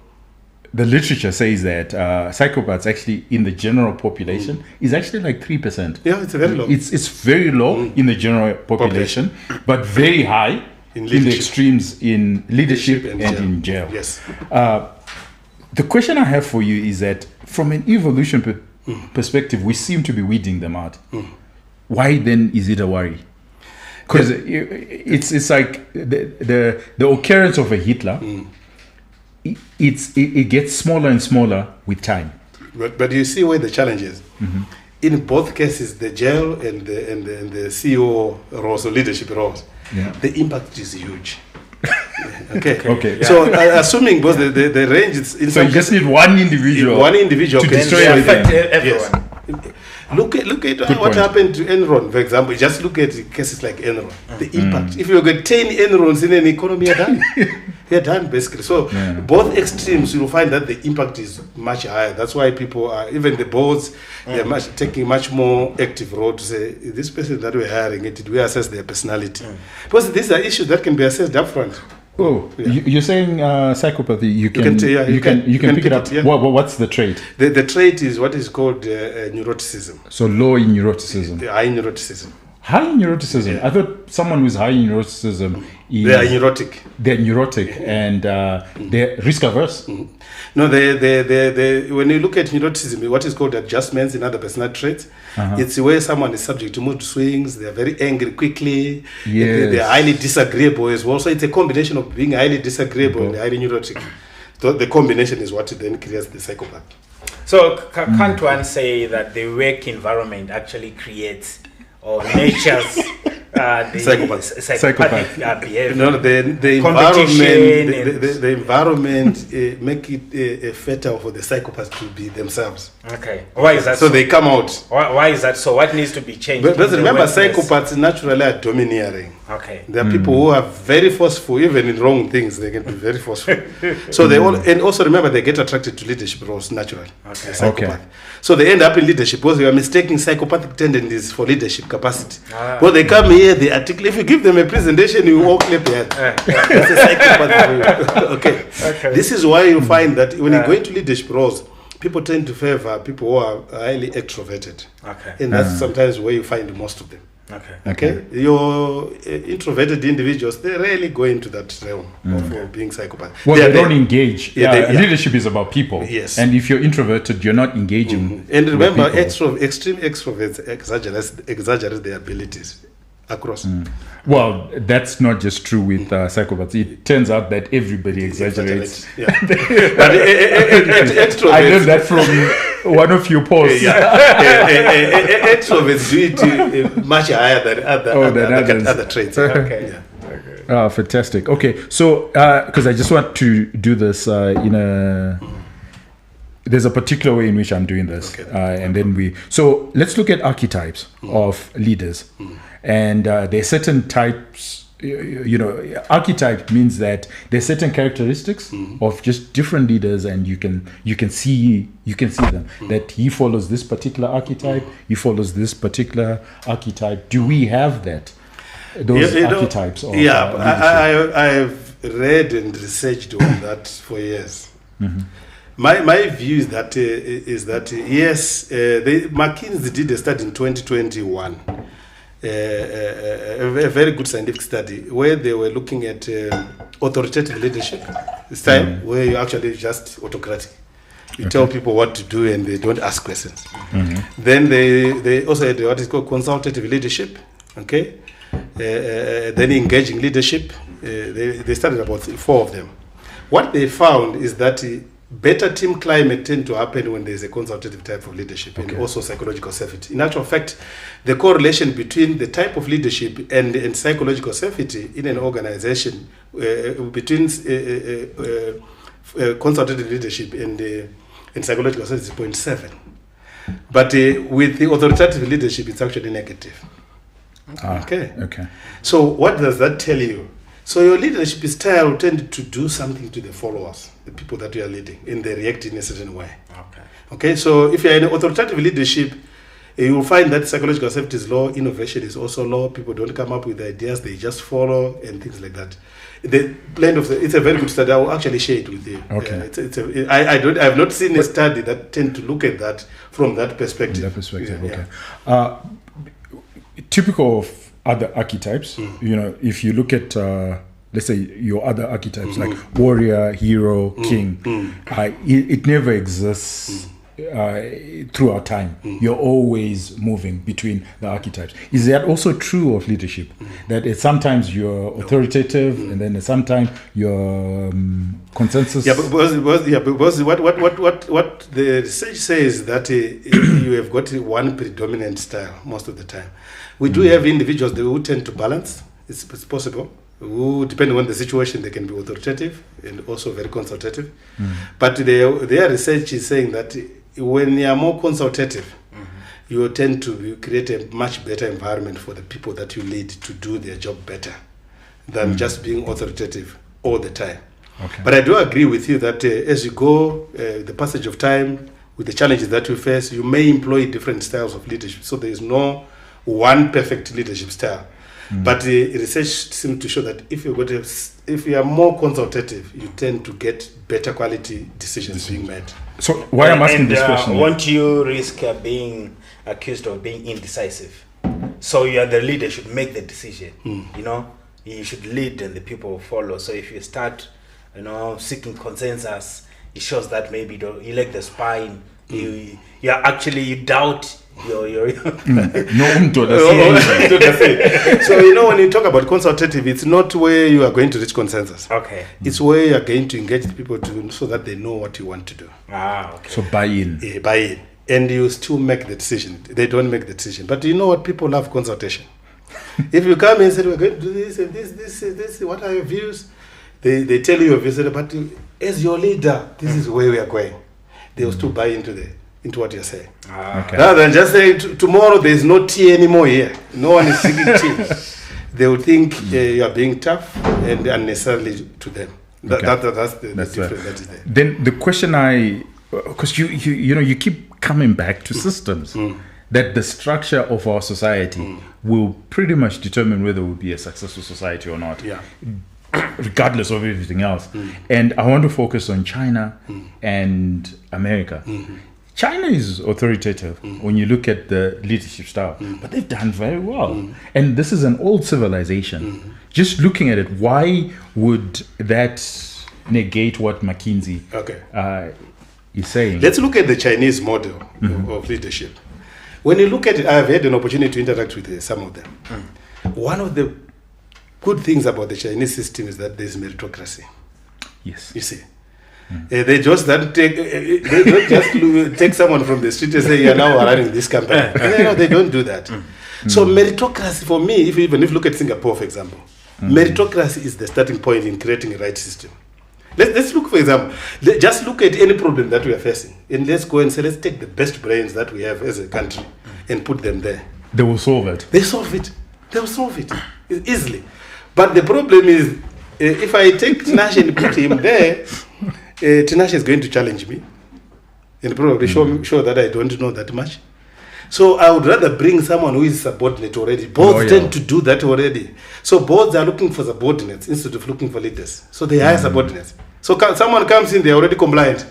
[SPEAKER 1] the literature says that psychopaths actually in the general population is actually like 3%.
[SPEAKER 3] Yeah, it's very low.
[SPEAKER 1] It's very low in the general population, but very high in the extremes in leadership and in jail.
[SPEAKER 3] Yes.
[SPEAKER 1] The question I have for you is that from an evolution perspective, we seem to be weeding them out. Why then is it a worry? Because it's like the occurrence of a Hitler. It gets smaller and smaller with time.
[SPEAKER 3] But you see where the challenge is. In both cases, the jail and the CEO roles or leadership roles, the impact is huge. Okay.
[SPEAKER 2] Yeah.
[SPEAKER 3] So assuming both the range is
[SPEAKER 1] So you just need one individual.
[SPEAKER 3] to
[SPEAKER 1] destroy
[SPEAKER 3] destroy
[SPEAKER 1] everything.
[SPEAKER 2] Everyone.
[SPEAKER 3] Yes. Look at
[SPEAKER 1] Good
[SPEAKER 3] what
[SPEAKER 1] point.
[SPEAKER 3] happened to Enron, for example. Just look at cases like Enron. The impact. If you get 10 Enrons in an economy, you're done. You're done, basically. So both extremes, you'll find that the impact is much higher. That's why people are, even the boards, they're taking much more active role to say, this person that we're hiring, did we assess their personality? Because these are issues that can be assessed upfront.
[SPEAKER 1] Oh, you're saying psychopathy? You can pick it up.
[SPEAKER 3] Yeah.
[SPEAKER 1] What's the trait?
[SPEAKER 3] The trait is what is called neuroticism.
[SPEAKER 1] So low in neuroticism.
[SPEAKER 3] High neuroticism.
[SPEAKER 1] High in neuroticism. I thought someone who's high in neuroticism is
[SPEAKER 3] They are neurotic.
[SPEAKER 1] They're neurotic and they're risk averse.
[SPEAKER 3] No, when you look at neuroticism, what is called adjustments in other personality traits, it's where someone is subject to mood swings. They're very angry quickly.
[SPEAKER 1] Yes.
[SPEAKER 3] They're highly disagreeable as well. So it's a combination of being highly disagreeable and highly neurotic. So the combination is what then creates the psychopath.
[SPEAKER 2] So can't one say that the work environment actually creates or natures the psychopathic behavior?
[SPEAKER 3] No, the environment make it fatal for the psychopaths to be themselves.
[SPEAKER 2] Okay. Why is that
[SPEAKER 3] so? They come out.
[SPEAKER 2] Why is that so? What needs to be changed?
[SPEAKER 3] But remember, psychopaths naturally are domineering.
[SPEAKER 2] Okay.
[SPEAKER 3] There are people who are very forceful, even in wrong things. They can be very forceful. So they all, and also remember, they get attracted to leadership roles naturally.
[SPEAKER 2] Okay.
[SPEAKER 3] Psychopath. So they end up in leadership because they are mistaking psychopathic tendencies for leadership capacity. Well, they come here, they articulate. If you give them a presentation, you all clap their hands. That's a psychopath. Okay. This is why you find that when you go into leadership roles, people tend to favor people who are highly extroverted.
[SPEAKER 2] Okay.
[SPEAKER 3] And that's sometimes where you find most of them.
[SPEAKER 2] Okay.
[SPEAKER 3] Your introverted individuals, they rarely go into that realm of being psychopath.
[SPEAKER 1] Well, they don't engage. Leadership is about people.
[SPEAKER 3] Yes.
[SPEAKER 1] And if you're introverted, you're not engaging.
[SPEAKER 3] And remember,
[SPEAKER 1] with
[SPEAKER 3] extreme extroverts exaggerate their abilities across.
[SPEAKER 1] Well, that's not just true with psychopaths. It turns out that everybody exaggerates.
[SPEAKER 3] Yeah. But extroverts,
[SPEAKER 1] I learned that from one of your posts.
[SPEAKER 3] Extroverts do it much higher than other traits.
[SPEAKER 2] Okay.
[SPEAKER 1] Fantastic. Okay, so because I just want to do this in a... There's a particular way in which I'm doing this. And then so let's look at archetypes of leaders. And there's certain types, archetype means that there's certain characteristics of just different leaders, and you can see them, that he follows this particular archetype, he follows this particular archetype. Do we have that? Those archetypes?
[SPEAKER 3] I've read and researched on that for years. My view is that yes, McKinsey did a study in 2021. A very good scientific study where they were looking at authoritative leadership style, where you actually just autocratic. You tell people what to do and they don't ask questions. Then they also had what is called consultative leadership. Okay, then engaging leadership. They studied about 4 of them. What they found is that better team climate tend to happen when there's a consultative type of leadership and also psychological safety. In actual fact, the correlation between the type of leadership and psychological safety in an organization between consultative leadership and psychological safety is 0.7. But with the authoritative leadership, it's actually negative. Okay. So what does that tell you? So your leadership style will tend to do something to the followers, the people that you are leading, and they react in a certain way. Okay. So if you're in authoritative leadership, you will find that psychological safety is low, innovation is also low. People don't come up with ideas; they just follow and things like that. The blend of it's a very good study. I will actually share it with you.
[SPEAKER 1] Okay.
[SPEAKER 3] I have not seen a study that tend to look at that from that perspective.
[SPEAKER 1] Typical of other archetypes, if you look at let's say your other archetypes like warrior, hero, king, it never exists throughout time. You're always moving between the archetypes. Is that also true of leadership? That sometimes you're authoritative and then sometimes you're consensus?
[SPEAKER 3] Because what the research says that you have got one predominant style most of the time. We do have individuals who tend to balance. It's possible. Who, depending on the situation, they can be authoritative and also very consultative. But their research is saying that when you are more consultative, you tend to create a much better environment for the people that you lead to do their job better than just being authoritative all the time. But I do agree with you that as you go, the passage of time, with the challenges that we face, you may employ different styles of leadership. So there is no one perfect leadership style. But the research seems to show that if you are more consultative, you tend to get better quality decisions being made.
[SPEAKER 1] So why I'm asking this question?
[SPEAKER 2] Won't you risk being accused of being indecisive? So you are the leader, should make the decision. You should lead and the people will follow. So if you start, seeking consensus, it shows that maybe you lack the spine. You doubt your
[SPEAKER 3] So when you talk about consultative, it's not where you are going to reach consensus. It's where you are going to engage the people so that they know what you want to do.
[SPEAKER 1] So buy in.
[SPEAKER 3] Buy in. And you still make the decision. They don't make the decision. But you know what? People love consultation. If you come and say, we're going to do this and this, what are your views? They tell you your views, but as your leader, this is where we are going. They will still buy into what you're saying. Rather than just saying tomorrow there's no tea anymore here. No one is drinking tea. they will think you are being tough and unnecessarily to them. That's the difference that is there.
[SPEAKER 1] Then the question because you keep coming back to systems, that the structure of our society will pretty much determine whether we'll be a successful society or not.
[SPEAKER 3] Yeah.
[SPEAKER 1] Regardless of everything else. And I want to focus on China and America. China is authoritative when you look at the leadership style, but they've done very well. And this is an old civilization. Just looking at it, why would that negate what McKinsey is saying?
[SPEAKER 3] Let's look at the Chinese model of leadership. When you look at it, I've had an opportunity to interact with some of them. One of the good things about the Chinese system is that there's meritocracy.
[SPEAKER 1] Yes.
[SPEAKER 3] You see. They just don't take someone from the street and say, you're now running this company. No, they don't do that. So meritocracy, for me, even if you look at Singapore, for example, meritocracy is the starting point in creating a right system. Let's look, for example, just look at any problem that we are facing. And let's go and say, let's take the best brains that we have as a country and put them there.
[SPEAKER 1] They will solve it.
[SPEAKER 3] They solve it. They will solve it easily. But the problem is, if I take Tinashe and put him there, Tinashe is going to challenge me and probably show that I don't know that much. So I would rather bring someone who is subordinate already. Boards tend to do that already. So boards are looking for subordinates instead of looking for leaders. So they hire subordinates. So someone comes in, they are already compliant.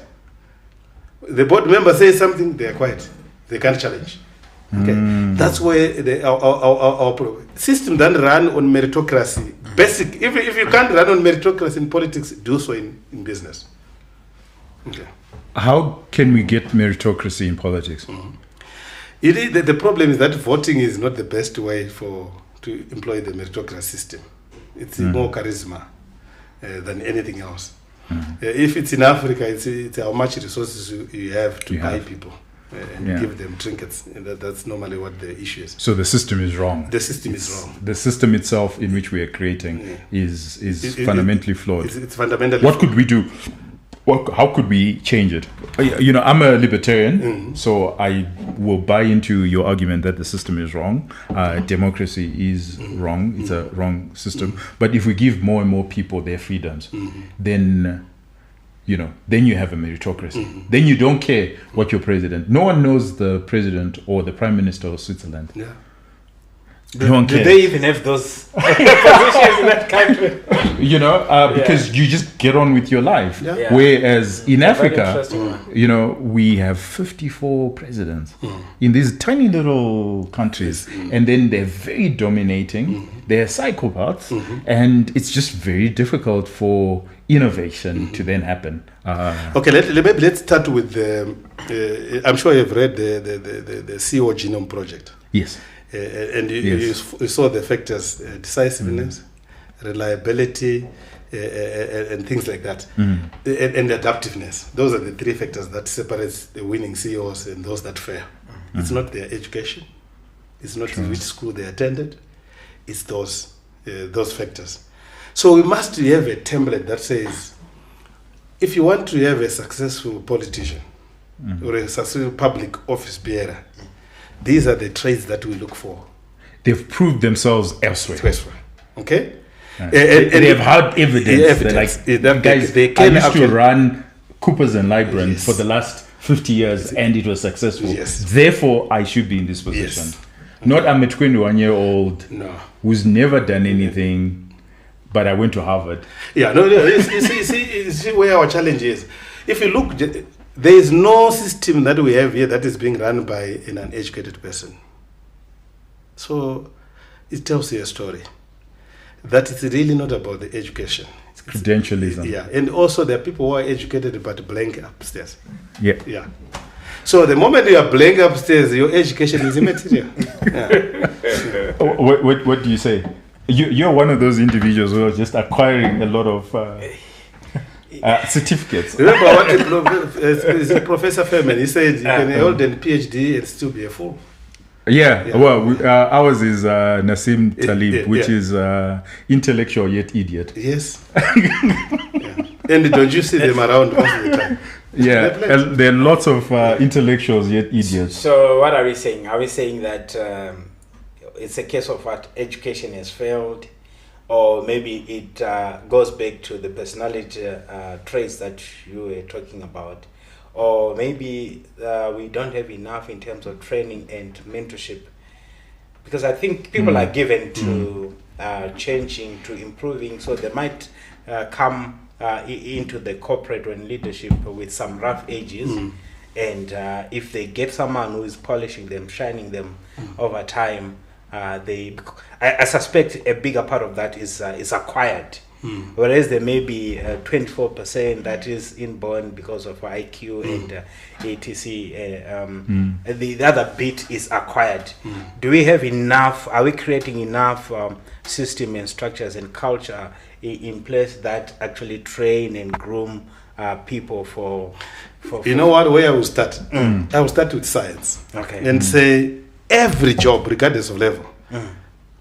[SPEAKER 3] The board member says something, they are quiet. They can't challenge. Okay, that's where our system then run on meritocracy. Basic. If you can't run on meritocracy in politics, do so in business. Okay.
[SPEAKER 1] How can we get meritocracy in politics?
[SPEAKER 3] The problem is that voting is not the best way to employ the meritocracy system. It's more charisma than anything else. If it's in Africa, it's how much resources you have to buy people and give them trinkets. And that's normally what the issue is.
[SPEAKER 1] So the system is wrong.
[SPEAKER 3] The system is wrong.
[SPEAKER 1] The system itself in which we are creating is fundamentally flawed.
[SPEAKER 3] It's fundamentally
[SPEAKER 1] What could we do? How could we change it? I'm a libertarian, so I will buy into your argument that the system is wrong. Democracy is wrong. It's a wrong system. But if we give more and more people their freedoms, then you have a meritocracy. Then you don't care what your president. No one knows the president or the prime minister of Switzerland.
[SPEAKER 3] Yeah.
[SPEAKER 1] No one cares.
[SPEAKER 2] Do they even have those positions in that country?
[SPEAKER 1] Because you just get on with your life.
[SPEAKER 3] Yeah. Yeah.
[SPEAKER 1] Whereas in Africa, we have 54 presidents in these tiny little countries. And then they're very dominating. They're psychopaths. And it's just very difficult for innovation to then happen.
[SPEAKER 3] Okay, let's start with I'm sure you've read the CO Genome Project.
[SPEAKER 1] Yes.
[SPEAKER 3] And you saw the factors, decisiveness, reliability, and things like that, and adaptiveness. Those are the three factors that separates the winning CEOs and those that fail. It's not their education, it's not which school they attended, it's those factors. So we must have a template that says, if you want to have a successful politician or a successful public office bearer, these are the traits that we look for.
[SPEAKER 1] They've proved themselves elsewhere.
[SPEAKER 3] Okay?
[SPEAKER 1] And they have hard evidence. I used to run Coopers and Librand for the last 50 years and it was successful. Therefore, I should be in this position. Not I'm a 21-year-old who's never done anything, but I went to Harvard.
[SPEAKER 3] Yeah, you see where our challenge is. If you look, there is no system that we have here that is being run by an uneducated person. So it tells you a story that it's really not about the education. It's
[SPEAKER 1] credentialism.
[SPEAKER 3] Yeah, and also there are people who are educated but blank upstairs.
[SPEAKER 1] Yeah.
[SPEAKER 3] So the moment you are blank upstairs, your education is immaterial.
[SPEAKER 1] What do you say? You're one of those individuals who are just acquiring a lot of certificates.
[SPEAKER 3] Remember what Professor Feynman, he said you can hold a PhD and still be a fool.
[SPEAKER 1] Well, ours is Nassim Taleb, which is intellectual yet idiot.
[SPEAKER 3] Yes. And don't you see them around most of the time?
[SPEAKER 1] And there are lots of intellectuals yet idiots.
[SPEAKER 2] So what are we saying? Are we saying that it's a case of what education has failed, or maybe it goes back to the personality traits that you were talking about, or maybe we don't have enough in terms of training and mentorship, because I think people are given to changing, to improving, so they might come into the corporate and leadership with some rough edges. And if they get someone who is polishing them, shining them over time, I suspect a bigger part of that is acquired. Whereas there may be 24% that is inborn because of IQ and etc. The other bit is acquired. Do we have enough? Are we creating enough system and structures and culture in place that actually train and groom people for
[SPEAKER 3] you know what, where I will start? I will start with science.
[SPEAKER 2] Okay.
[SPEAKER 3] And say every job, regardless of level,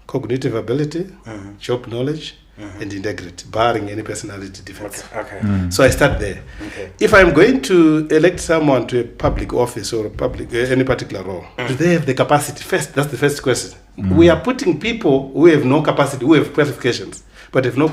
[SPEAKER 3] cognitive ability, job knowledge, and integrity, barring any personality defects.
[SPEAKER 2] Okay.
[SPEAKER 3] So I start there.
[SPEAKER 2] Okay.
[SPEAKER 3] If I'm going to elect someone to a public office or any particular role, do they have the capacity? First, that's the first question. We are putting people who have no capacity, who have qualifications, but have no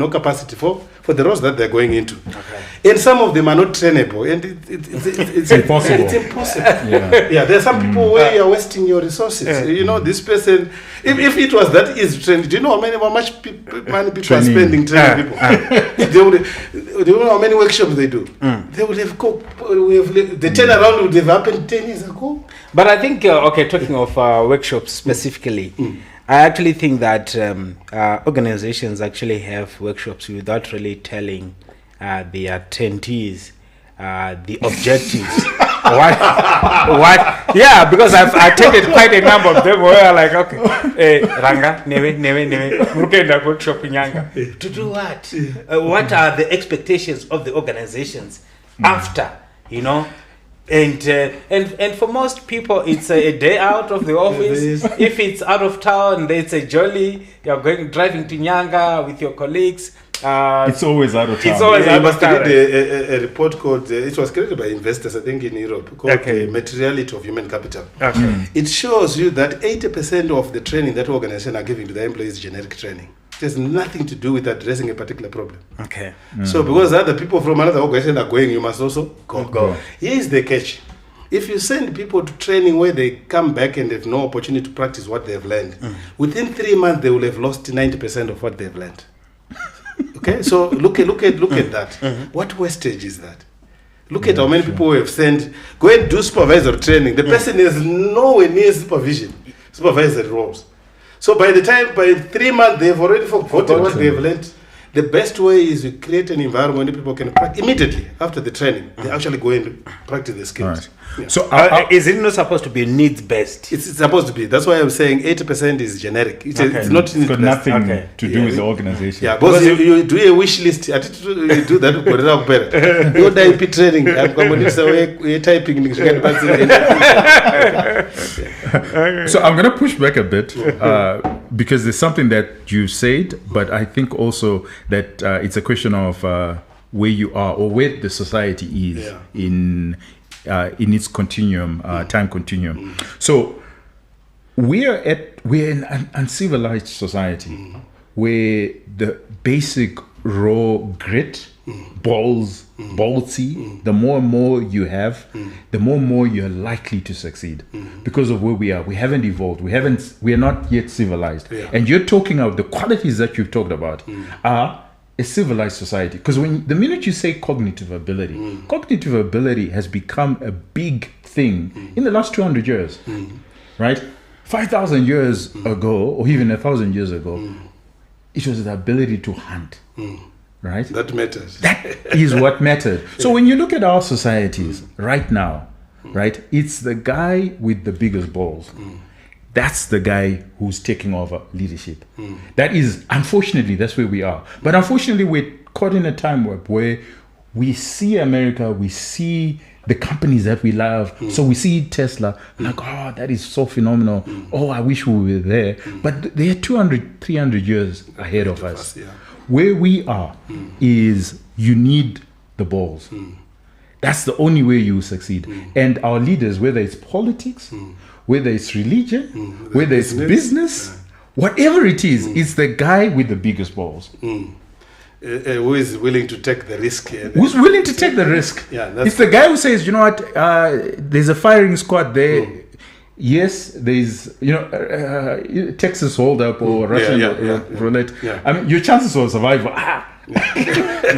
[SPEAKER 3] capacity for the roles that they're going into.
[SPEAKER 2] Okay.
[SPEAKER 3] And some of them are not trainable, and it's
[SPEAKER 1] impossible.
[SPEAKER 3] It's impossible. Yeah, there are some people where you are wasting your resources. You know, this person, if it was that easy training, do you know how much money people are spending training people? They don't know how many workshops they do. They would have the turnaround would have happened 10 years ago.
[SPEAKER 2] But I think, talking of workshops specifically, I actually think that organizations actually have workshops without really telling the attendees the objectives. what? Yeah, because I've attended quite a number of them where I'm like, okay, Ranga, neve, workshop in Yanga. To do what? What are the expectations of the organizations after, you know? And for most people, it's a day out of the office. If it's out of town, it's a jolly. You're driving to Nyanga with your colleagues.
[SPEAKER 1] It's always out of town.
[SPEAKER 2] It's always out of town.
[SPEAKER 3] A report called, it was created by investors, I think, in Europe, called the Materiality of Human Capital. It shows you that 80% of the training that organizations are giving to their employees is generic training. It has nothing to do with addressing a particular problem.
[SPEAKER 2] Okay.
[SPEAKER 3] So because other people from another organization are going, you must also go. Here's the catch. If you send people to training where they come back and have no opportunity to practice what they've learned, within 3 months they will have lost 90% of what they've learned. Okay, so look at that. What wastage is that? Look at how many people we have sent, go and do supervisory training. The person is nowhere near supervisory roles. So by 3 months, they've already forgotten what they've learned. The best way is to create an environment where people can practice immediately after the training. They actually go and practice the skills.
[SPEAKER 1] Right.
[SPEAKER 3] Yeah.
[SPEAKER 1] So
[SPEAKER 2] is it not supposed to be needs based?
[SPEAKER 3] It's supposed to be. That's why I'm saying 80% is generic. It's not
[SPEAKER 1] it's got nothing
[SPEAKER 2] Okay.
[SPEAKER 1] to do with the organization.
[SPEAKER 3] Yeah, because you do a wish list. You do that. You do IP training. I'm going to say we're typing.
[SPEAKER 1] So I'm going to push back a bit because there's something that you said, but I think also that it's a question of where you are or where the society is in its continuum, time continuum. So we're in an uncivilized society where the basic raw grit, ballsy, the more and more you have, the more and more you're likely to succeed because of where we are. We haven't evolved. We are not yet civilized. And you're talking about the qualities that you've talked about are a civilized society. Because the minute you say cognitive ability has become a big thing in the last 200 years, right? 5,000 years ago, or even 1,000 years ago, it was the ability to hunt, right?
[SPEAKER 3] That matters.
[SPEAKER 1] That is what mattered. So when you look at our societies right now, right, it's the guy with the biggest balls. That's the guy who's taking over leadership. That is, unfortunately, that's where we are. But unfortunately, we're caught in a time warp where we see America, we see the companies that we love. So we see Tesla, like, oh, that is so phenomenal. Oh, I wish we were there. But they're 200, 300 years ahead of us. Where we are is you need the balls. That's the only way you succeed. And our leaders, whether it's politics, whether it's religion, whether it's business, whatever it is, it's the guy with the biggest balls.
[SPEAKER 3] Who is willing to take the risk?
[SPEAKER 1] Who's willing to take the risk?
[SPEAKER 3] Yeah,
[SPEAKER 1] it's the guy who says, you know what, there's a firing squad there. Yes, there's, Texas hold up or Russian roulette.
[SPEAKER 3] Yeah.
[SPEAKER 1] I mean, your chances of survival.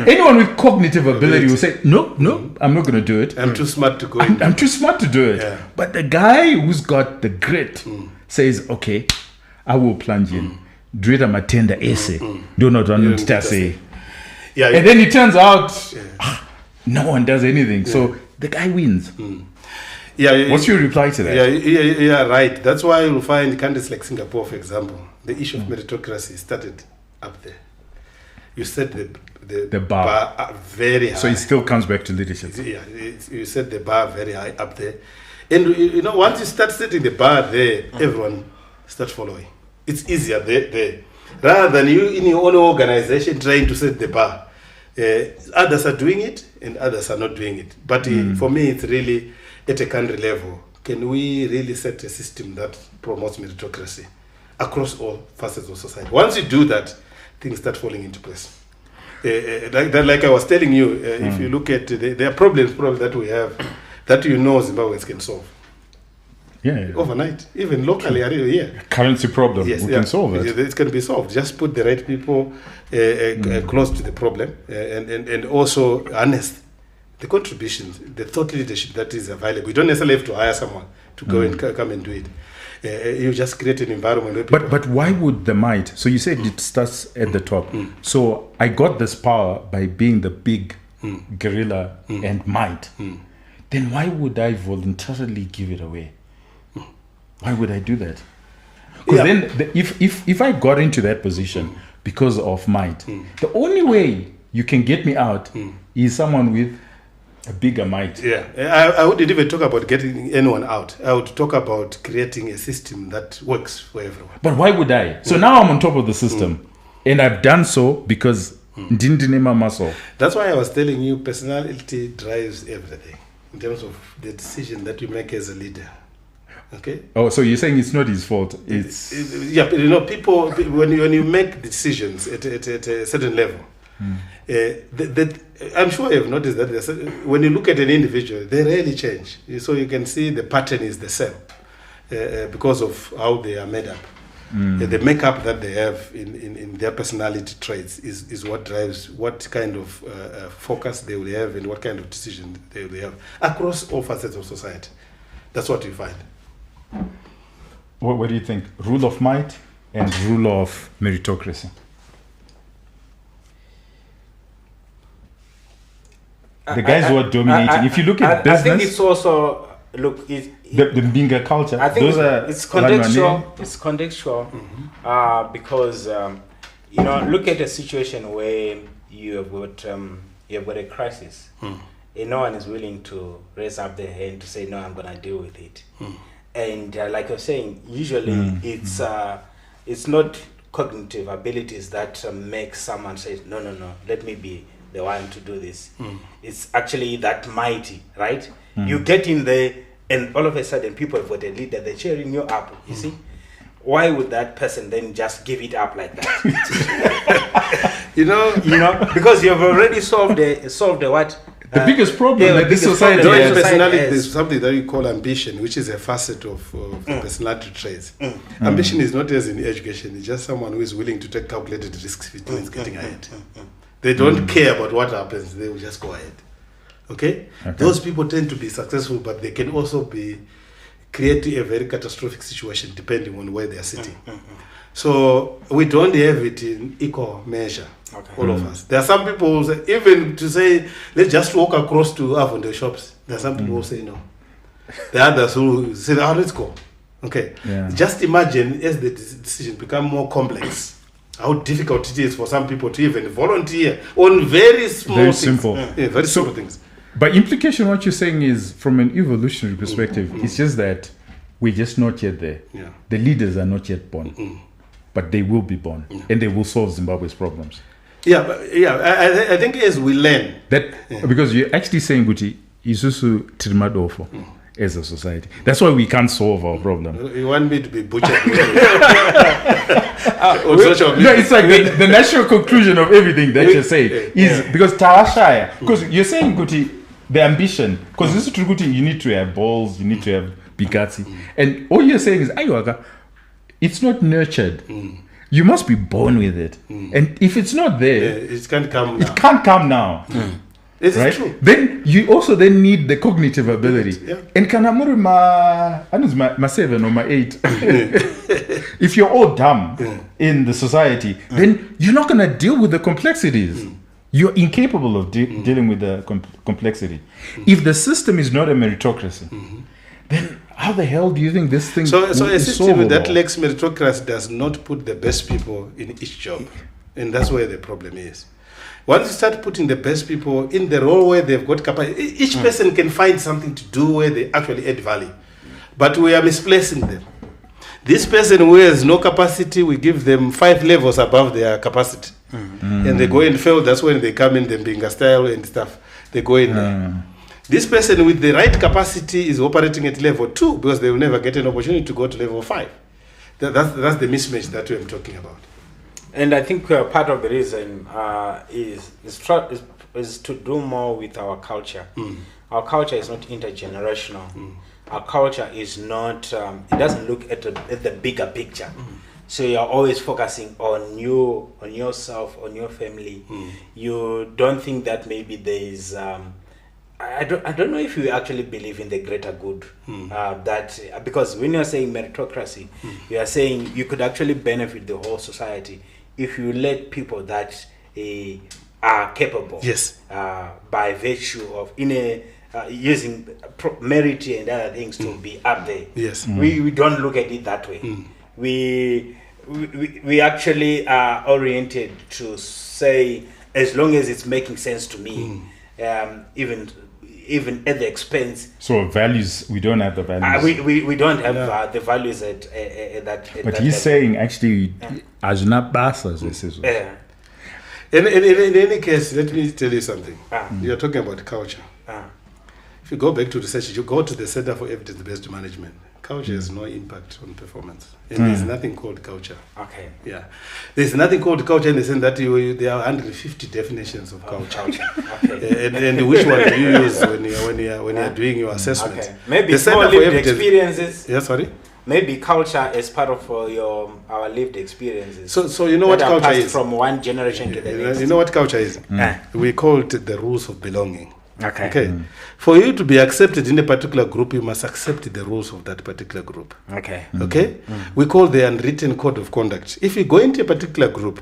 [SPEAKER 1] Anyone with cognitive ability will say, no, I'm not going to do it.
[SPEAKER 3] I'm too smart to go.
[SPEAKER 1] I'm too smart to do it.
[SPEAKER 3] Yeah.
[SPEAKER 1] But the guy who's got the grit says, okay, I will plunge in. Do it a tender essay. Do not run into say.
[SPEAKER 3] Yeah,
[SPEAKER 1] and then it turns out no one does anything. So the guy wins. What's your reply to that?
[SPEAKER 3] Yeah, right. That's why you'll find countries like Singapore, for example, the issue of meritocracy started up there. You set the bar very high.
[SPEAKER 1] So it still comes back to leadership.
[SPEAKER 3] Yeah, you set the bar very high up there. And once you start setting the bar there, everyone starts following. It's easier there. Rather than you in your own organization trying to set the bar. Others are doing it and others are not doing it. But for me, it's really at a country level. Can we really set a system that promotes meritocracy across all facets of society? Once you do that, things start falling into place. Like I was telling you, if you look at there are problems that we have that Zimbabweans can solve.
[SPEAKER 1] Yeah.
[SPEAKER 3] Overnight, even locally,
[SPEAKER 1] currency problem,
[SPEAKER 3] yes,
[SPEAKER 1] we can solve it.
[SPEAKER 3] It can be solved. Just put the right people close to the problem and also harness the contributions, the thought leadership that is available. You don't necessarily have to hire someone to go and come and do it. You just create an environment where people...
[SPEAKER 1] But why would the might? So you said it starts at the top. So I got this power by being the big guerrilla and might. Then why would I voluntarily give it away? Why would I do that? Because then if I got into that position because of might, the only way you can get me out is someone with a bigger might.
[SPEAKER 3] Yeah, I wouldn't even talk about getting anyone out. I would talk about creating a system that works for everyone.
[SPEAKER 1] But why would I? So now I'm on top of the system, and I've done so because ndindinema muscle.
[SPEAKER 3] That's why I was telling you, personality drives everything in terms of the decision that you make as a leader. Okay.
[SPEAKER 1] Oh, so you're saying it's not his fault? It's
[SPEAKER 3] people when you make decisions at a certain level. I'm sure you've noticed that when you look at an individual, they rarely change. So you can see the pattern is the same because of how they are made up. The makeup that they have in their personality traits is what drives what kind of focus they will have and what kind of decision they will have across all facets of society. That's what you find.
[SPEAKER 1] What do you think? Rule of might and rule of meritocracy? The guys who are dominating. If you look at business,
[SPEAKER 2] I think it's also
[SPEAKER 1] the bigger culture.
[SPEAKER 2] I think it's contextual. It's contextual because look at a situation where you have got a crisis, and no one is willing to raise up their hand to say no, I'm going to deal with it. And like I was saying, usually it's not cognitive abilities that make someone say no, let me be the one to do this. It's actually that mighty, right? You get in there and all of a sudden people have got a leader, they're cheering you up, you see? Why would that person then just give it up like that? Because you've already solved the what?
[SPEAKER 1] The biggest problem that this society has.
[SPEAKER 3] There's something that we call ambition, which is a facet of personality traits. Ambition is not as in education, it's just someone who is willing to take calculated risks towards getting ahead. They don't care about what happens, they will just go ahead. Okay? Those people tend to be successful, but they can also create a very catastrophic situation depending on where they are sitting. So we don't have it in equal measure, all of us. There are some people who say, even to say, let's just walk across to Avondale shops. There are some people who say no. The others who say, let's go. Okay. Yeah. Just imagine as the decision become more complex, how difficult it is for some people to even volunteer on very small things.
[SPEAKER 1] Simple.
[SPEAKER 3] Very simple things.
[SPEAKER 1] By implication, what you're saying is, from an evolutionary perspective, it's just that we're just not yet there.
[SPEAKER 3] Yeah.
[SPEAKER 1] The leaders are not yet born. But they will be born, and they will solve Zimbabwe's problems.
[SPEAKER 3] I think as we learn
[SPEAKER 1] that, because you're actually saying, Guti, Isusu Trimadofo, as a society. That's why we can't solve our problem.
[SPEAKER 3] You want me to be butchered? On
[SPEAKER 1] No,
[SPEAKER 3] social media?
[SPEAKER 1] it's like the natural conclusion of everything that you're saying is because Tawashaya, because you're saying Kuti, the ambition, because this is true, Kuti, you need to have balls, you need to have bigati, and all you're saying is Ayuaka, it's not nurtured. You must be born with it, and if it's not there,
[SPEAKER 3] it can't come now.
[SPEAKER 1] It can't come now.
[SPEAKER 3] This
[SPEAKER 1] right?
[SPEAKER 3] is true.
[SPEAKER 1] Then you also then need the cognitive ability.
[SPEAKER 3] Yeah.
[SPEAKER 1] And kanamuru my 7 or my 8. If you're all dumb in the society, then you're not going to deal with the complexities. You're incapable of dealing with the complexity. If the system is not a meritocracy, then how the hell do you think this thing
[SPEAKER 3] So a
[SPEAKER 1] is
[SPEAKER 3] system
[SPEAKER 1] solvable?
[SPEAKER 3] that lacks meritocracy does not put the best people in each job. And that's where the problem is. Once you start putting the best people in the role where they've got capacity, each person can find something to do where they actually add value. But we are misplacing them. This person who has no capacity, we give them 5 levels above their capacity. And they go and fail. That's when they come in, them being a style and stuff. They go in there. This person with the right capacity is operating at level 2 because they will never get an opportunity to go to level 5. That's the mismatch that I'm talking about.
[SPEAKER 2] And I think part of the reason is to do more with our culture. Our culture is not intergenerational. Our culture is not. It doesn't look at the bigger picture. So you're always focusing on you, on yourself, on your family. You don't think that maybe there is. I don't know if you actually believe in the greater good. That because when you're saying meritocracy, you are saying you could actually benefit the whole society if you let people that are capable,
[SPEAKER 3] yes,
[SPEAKER 2] by virtue of using merit and other things to be up there.
[SPEAKER 3] Yes,
[SPEAKER 2] we don't look at it that way. We actually are oriented to say as long as it's making sense to me, even at the expense.
[SPEAKER 1] So values, we don't have the values.
[SPEAKER 2] We don't have the values at that.
[SPEAKER 1] But
[SPEAKER 2] that
[SPEAKER 1] he's
[SPEAKER 2] level.
[SPEAKER 1] saying actually, as not basas, this is.
[SPEAKER 3] In any case, let me tell you something. You're talking about culture. If you go back to research, you go to the Center for Evidence-Based Management. Culture has no impact on performance. And there's nothing called culture.
[SPEAKER 2] Okay.
[SPEAKER 3] Yeah. There's nothing called culture in the sense that there are 150 definitions of culture.
[SPEAKER 2] Okay.
[SPEAKER 3] And which one do you use when you're doing your assessment?
[SPEAKER 2] Okay. Maybe
[SPEAKER 3] the
[SPEAKER 2] small
[SPEAKER 3] Center for
[SPEAKER 2] lived
[SPEAKER 3] Evidence-
[SPEAKER 2] experiences.
[SPEAKER 3] Yeah, sorry?
[SPEAKER 2] Maybe culture as part of our lived experiences.
[SPEAKER 3] So you know what
[SPEAKER 2] that are
[SPEAKER 3] culture
[SPEAKER 2] passed
[SPEAKER 3] is?
[SPEAKER 2] from one generation to the next.
[SPEAKER 3] You know what culture is? We call it the rules of belonging.
[SPEAKER 2] Okay.
[SPEAKER 3] For you to be accepted in a particular group, you must accept the rules of that particular group.
[SPEAKER 2] Okay.
[SPEAKER 3] Okay? We call the unwritten code of conduct. If you go into a particular group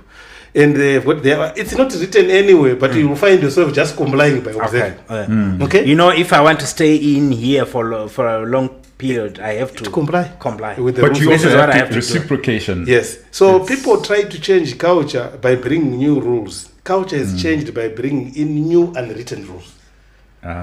[SPEAKER 3] and it's not written anywhere, but you will find yourself just complying by observing. Okay?
[SPEAKER 2] You know, if I want to stay in here for a long period, I have to
[SPEAKER 3] comply.
[SPEAKER 2] With
[SPEAKER 3] the
[SPEAKER 1] But
[SPEAKER 3] rules
[SPEAKER 1] you
[SPEAKER 3] of
[SPEAKER 1] also
[SPEAKER 2] what I
[SPEAKER 1] have
[SPEAKER 2] have to do.
[SPEAKER 1] reciprocation.
[SPEAKER 3] Yes. So people try to change culture by bringing new rules. Culture is changed by bringing in new unwritten rules.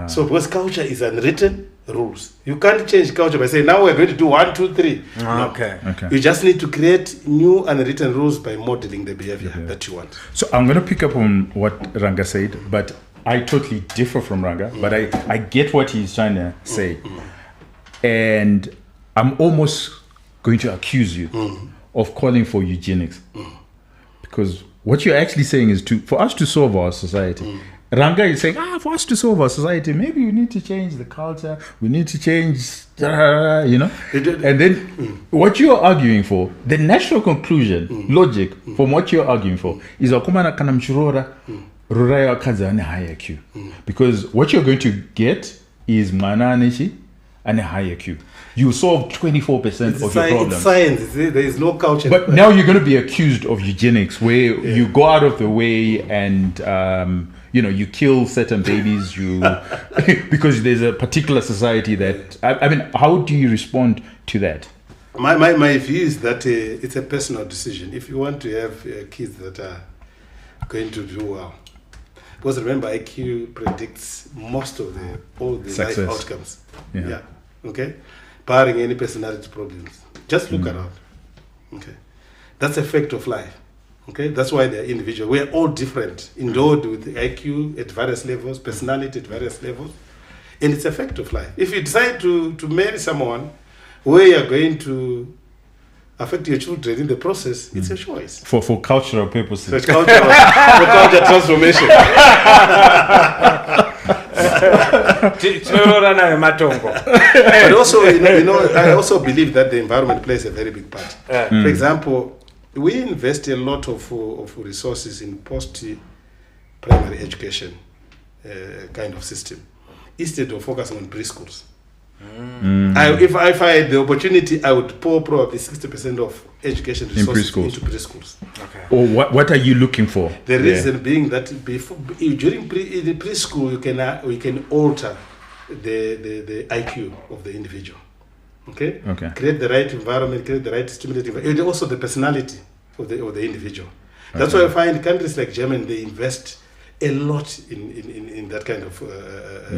[SPEAKER 3] So because culture is unwritten rules, you can't change culture by saying now we're going to do 1, 2, 3. No.
[SPEAKER 1] Okay.
[SPEAKER 3] You just need to create new unwritten rules by modeling the behavior that you want.
[SPEAKER 1] So I'm going to pick up on what Ranga said, but I totally differ from Ranga, but I get what he's trying to say. And I'm almost going to accuse you of calling for eugenics. Because what you're actually saying is for us to solve our society, Ranga is saying, for us to solve our society, maybe we need to change the culture, we need to change, you know. And then what you're arguing for, the natural conclusion, logic from what you're arguing for, is Akumana Kanamchurora Ruraya Kazane higher Q. Because what you're going to get is Mananishi and a higher Q. You solve 24% of your problems.
[SPEAKER 3] It's science. There is no culture.
[SPEAKER 1] But now you're going to be accused of eugenics, where you go out of the way and you kill certain babies. Because there's a particular society that. I mean, how do you respond to that?
[SPEAKER 3] My view is that it's a personal decision. If you want to have kids that are going to do well, because remember, IQ predicts most of all the
[SPEAKER 1] Success.
[SPEAKER 3] life outcomes.
[SPEAKER 1] Yeah.
[SPEAKER 3] Okay. Barring any personality problems, just look around. Okay, that's a fact of life. Okay, that's why they're individual. We're all different, endowed with IQ at various levels, personality at various levels, And it's a fact of life. If you decide to marry someone where you're going to affect your children in the process, it's a choice.
[SPEAKER 1] For cultural purposes.
[SPEAKER 3] For culture transformation. But also, I also believe that the environment plays a very big part. For example, we invest a lot of resources in post-primary education kind of system, instead of focusing on preschools. If I had the opportunity, I would pour probably 60% of education resources into preschools.
[SPEAKER 1] Okay. Or what are you looking for?
[SPEAKER 3] The reason being that during the preschool, we can alter the IQ of the individual. Okay. Create the right environment, create the right stimulating, and also the personality of the individual. That's why I find countries like Germany, they invest a lot in that kind of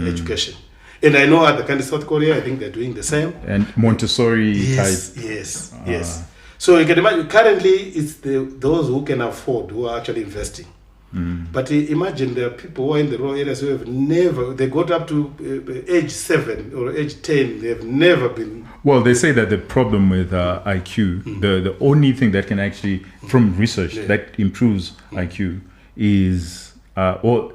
[SPEAKER 3] education. And I know other countries, South Korea, I think they're doing the same. And
[SPEAKER 1] Montessori type.
[SPEAKER 3] Yes. So you can imagine, currently it's those who can afford who are actually investing. But imagine there are people who are in the rural areas who have never, they got up to age 7 or age 10, they have never been.
[SPEAKER 1] Well, they say that the problem with IQ, the only thing that can actually, from research, that improves IQ is, or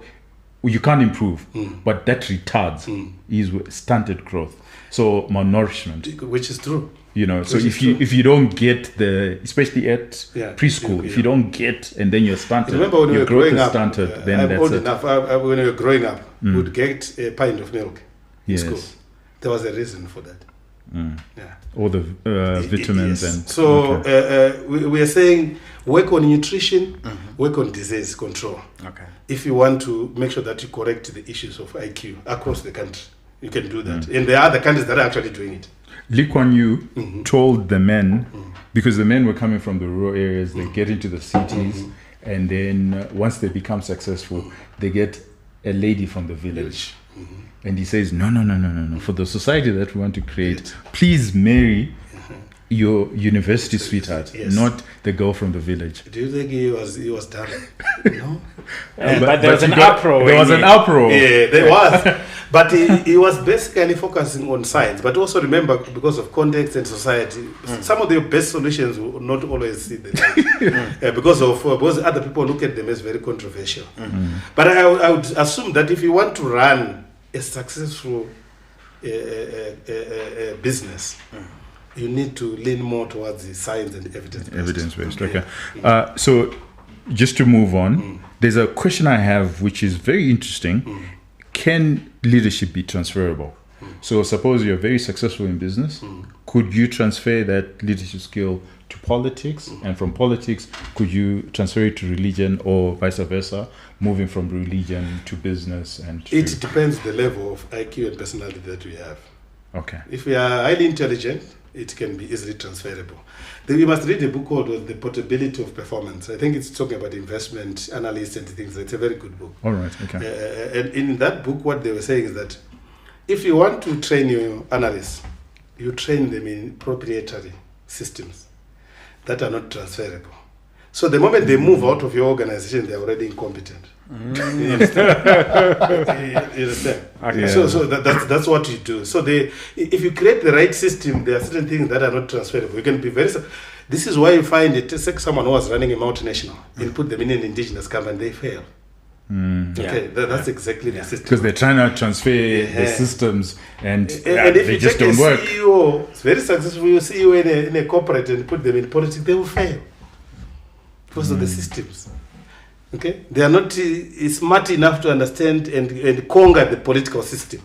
[SPEAKER 1] you can't improve, but that retards is stunted growth. So malnourishment,
[SPEAKER 3] which is true.
[SPEAKER 1] So if you don't get especially at preschool, if you don't get, and then you're stunted,
[SPEAKER 3] remember when
[SPEAKER 1] your
[SPEAKER 3] growing
[SPEAKER 1] growth is
[SPEAKER 3] up,
[SPEAKER 1] stunted, then
[SPEAKER 3] I'm
[SPEAKER 1] that's
[SPEAKER 3] old
[SPEAKER 1] it.
[SPEAKER 3] enough. When we were growing up, we would get a pint of milk in
[SPEAKER 1] Yes.
[SPEAKER 3] school. There was a reason for that.
[SPEAKER 1] All the vitamins and
[SPEAKER 3] so we are saying work on nutrition, work on disease control. If you want to make sure that you correct the issues of IQ across the country, you can do that. And there are other countries that are actually doing it.
[SPEAKER 1] Lee Kuan Yew told the men, because the men were coming from the rural areas, they get into the cities, and then once they become successful, they get a lady from the village. And he says, no. For the society that we want to create, please marry your university sweetheart, not the girl from the village.
[SPEAKER 3] Do you think he was done? No.
[SPEAKER 2] But there was an uproar.
[SPEAKER 1] There was an uproar.
[SPEAKER 3] Yeah, there was. But he was basically focusing on science. But also remember, because of context and society, some of the best solutions will not always see the light. Because other people look at them as very controversial. But I would assume that if you want to run a successful business, you need to lean more towards the science and evidence-based.
[SPEAKER 1] Evidence-based, okay. So just to move on, there's a question I have which is very interesting. Can leadership be transferable? So suppose you're very successful in business. Could you transfer that leadership skill to politics? And from politics, could you transfer it to religion or vice versa, moving from religion to business?
[SPEAKER 3] It depends the level of IQ and personality that we have.
[SPEAKER 1] Okay.
[SPEAKER 3] If we are highly intelligent, it can be easily transferable. Then you must read a book called The Portability of Performance. I think it's talking about investment analysts and things. It's a very good book.
[SPEAKER 1] All right, okay.
[SPEAKER 3] And in that book, what they were saying is that if you want to train your analysts, you train them in proprietary systems that are not transferable. So the moment they move out of your organization, they're already incompetent. You understand? You understand?
[SPEAKER 1] Okay.
[SPEAKER 3] So that's what you do. So if you create the right system, there are certain things that are not transferable. You can be this is why you find it. Take someone who was running a multinational and put them in an indigenous company, they fail. Okay, that's exactly the system.
[SPEAKER 1] Because they're trying to transfer the systems and
[SPEAKER 3] if
[SPEAKER 1] they
[SPEAKER 3] you
[SPEAKER 1] just
[SPEAKER 3] take
[SPEAKER 1] don't
[SPEAKER 3] a
[SPEAKER 1] work.
[SPEAKER 3] CEO, it's very successful CEO in a corporate and put them in politics, they will fail because of the systems. Okay, they are not smart enough to understand and conquer the political system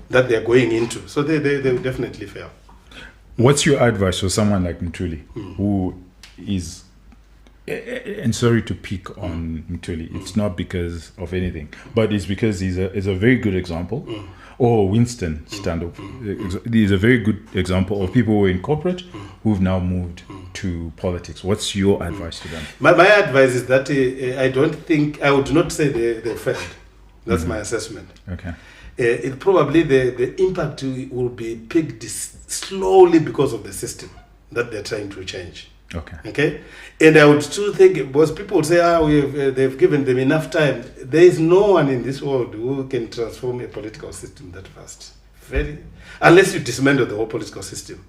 [SPEAKER 3] that they are going into. So they will definitely fail.
[SPEAKER 1] What's your advice for someone like Mtuli, who is, and sorry to pick on Mtuli, it's not because of anything, but it's because he's a very good example, or Winston Stand-up, he's a very good example of people who are in corporate who've now moved to politics. What's your advice to them?
[SPEAKER 3] My advice is that I would not say they failed. That's my assessment.
[SPEAKER 1] Okay.
[SPEAKER 3] It probably the impact will be picked slowly because of the system that they're trying to change. Okay, and I would still think, because people would say, they've given them enough time. There is no one in this world who can transform a political system that fast. Unless you dismantle the whole political system.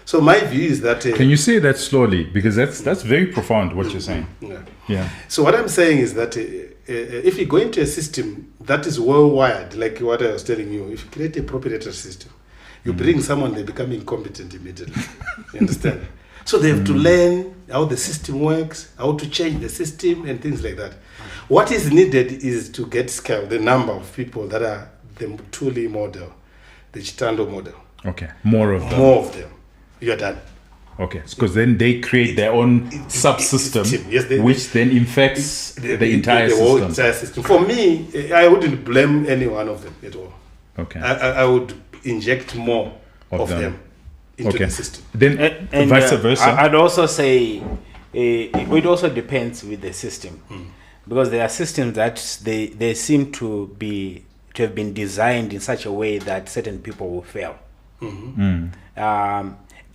[SPEAKER 3] So my view is that...
[SPEAKER 1] Can you say that slowly? Because that's very profound, what you're saying.
[SPEAKER 3] Yeah. So what I'm saying is that if you go into a system that is well wired, like what I was telling you, if you create a proprietary system, you bring someone, they become incompetent immediately. You understand? So they have to learn how the system works, how to change the system, and things like that. What is needed is to get scale, the number of people that are the Thule model, the Chitando model.
[SPEAKER 1] Okay, more of them.
[SPEAKER 3] You're done.
[SPEAKER 1] Okay, because then they create their own subsystem, which then infects the entire system.
[SPEAKER 3] For me, I wouldn't blame any one of them at all.
[SPEAKER 1] Okay.
[SPEAKER 3] I would inject more of them into the system.
[SPEAKER 1] Then and vice versa.
[SPEAKER 2] I'd also say it also depends with the system, because there are systems that they seem to have been designed in such a way that certain people will fail.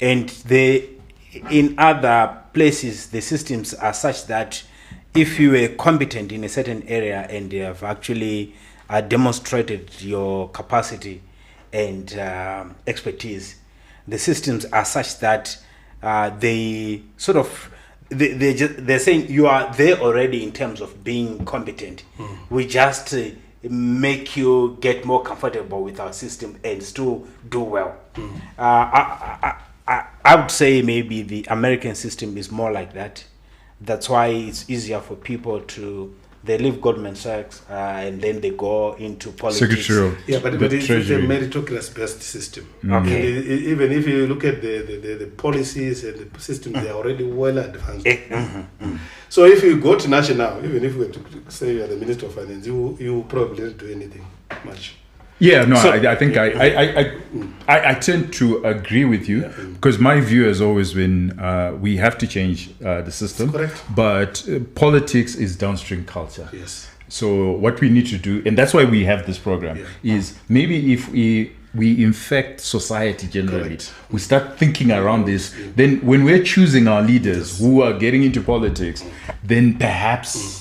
[SPEAKER 2] And in other places, the systems are such that if you were competent in a certain area and you have actually demonstrated your capacity and expertise, the systems are such that they're saying you are there already in terms of being competent. We just make you get more comfortable with our system and still do well. I would say maybe the American system is more like that. That's why it's easier for people they leave Goldman Sachs and then they go into politics.
[SPEAKER 3] Yeah, but it's a meritocracy-based system.
[SPEAKER 2] Okay.
[SPEAKER 3] Even if you look at the policies and the systems, they are already well advanced. So if you go to national, even if we were to say you are the Minister of Finance, you probably don't do anything much.
[SPEAKER 1] Yeah, no, so, I think I tend to agree with you, because my view has always been we have to change the system.
[SPEAKER 3] Correct.
[SPEAKER 1] But politics is downstream culture.
[SPEAKER 3] Yes.
[SPEAKER 1] So what we need to do, and that's why we have this program, is maybe if we infect society generally, we start thinking around this, then when we're choosing our leaders who are getting into politics, then perhaps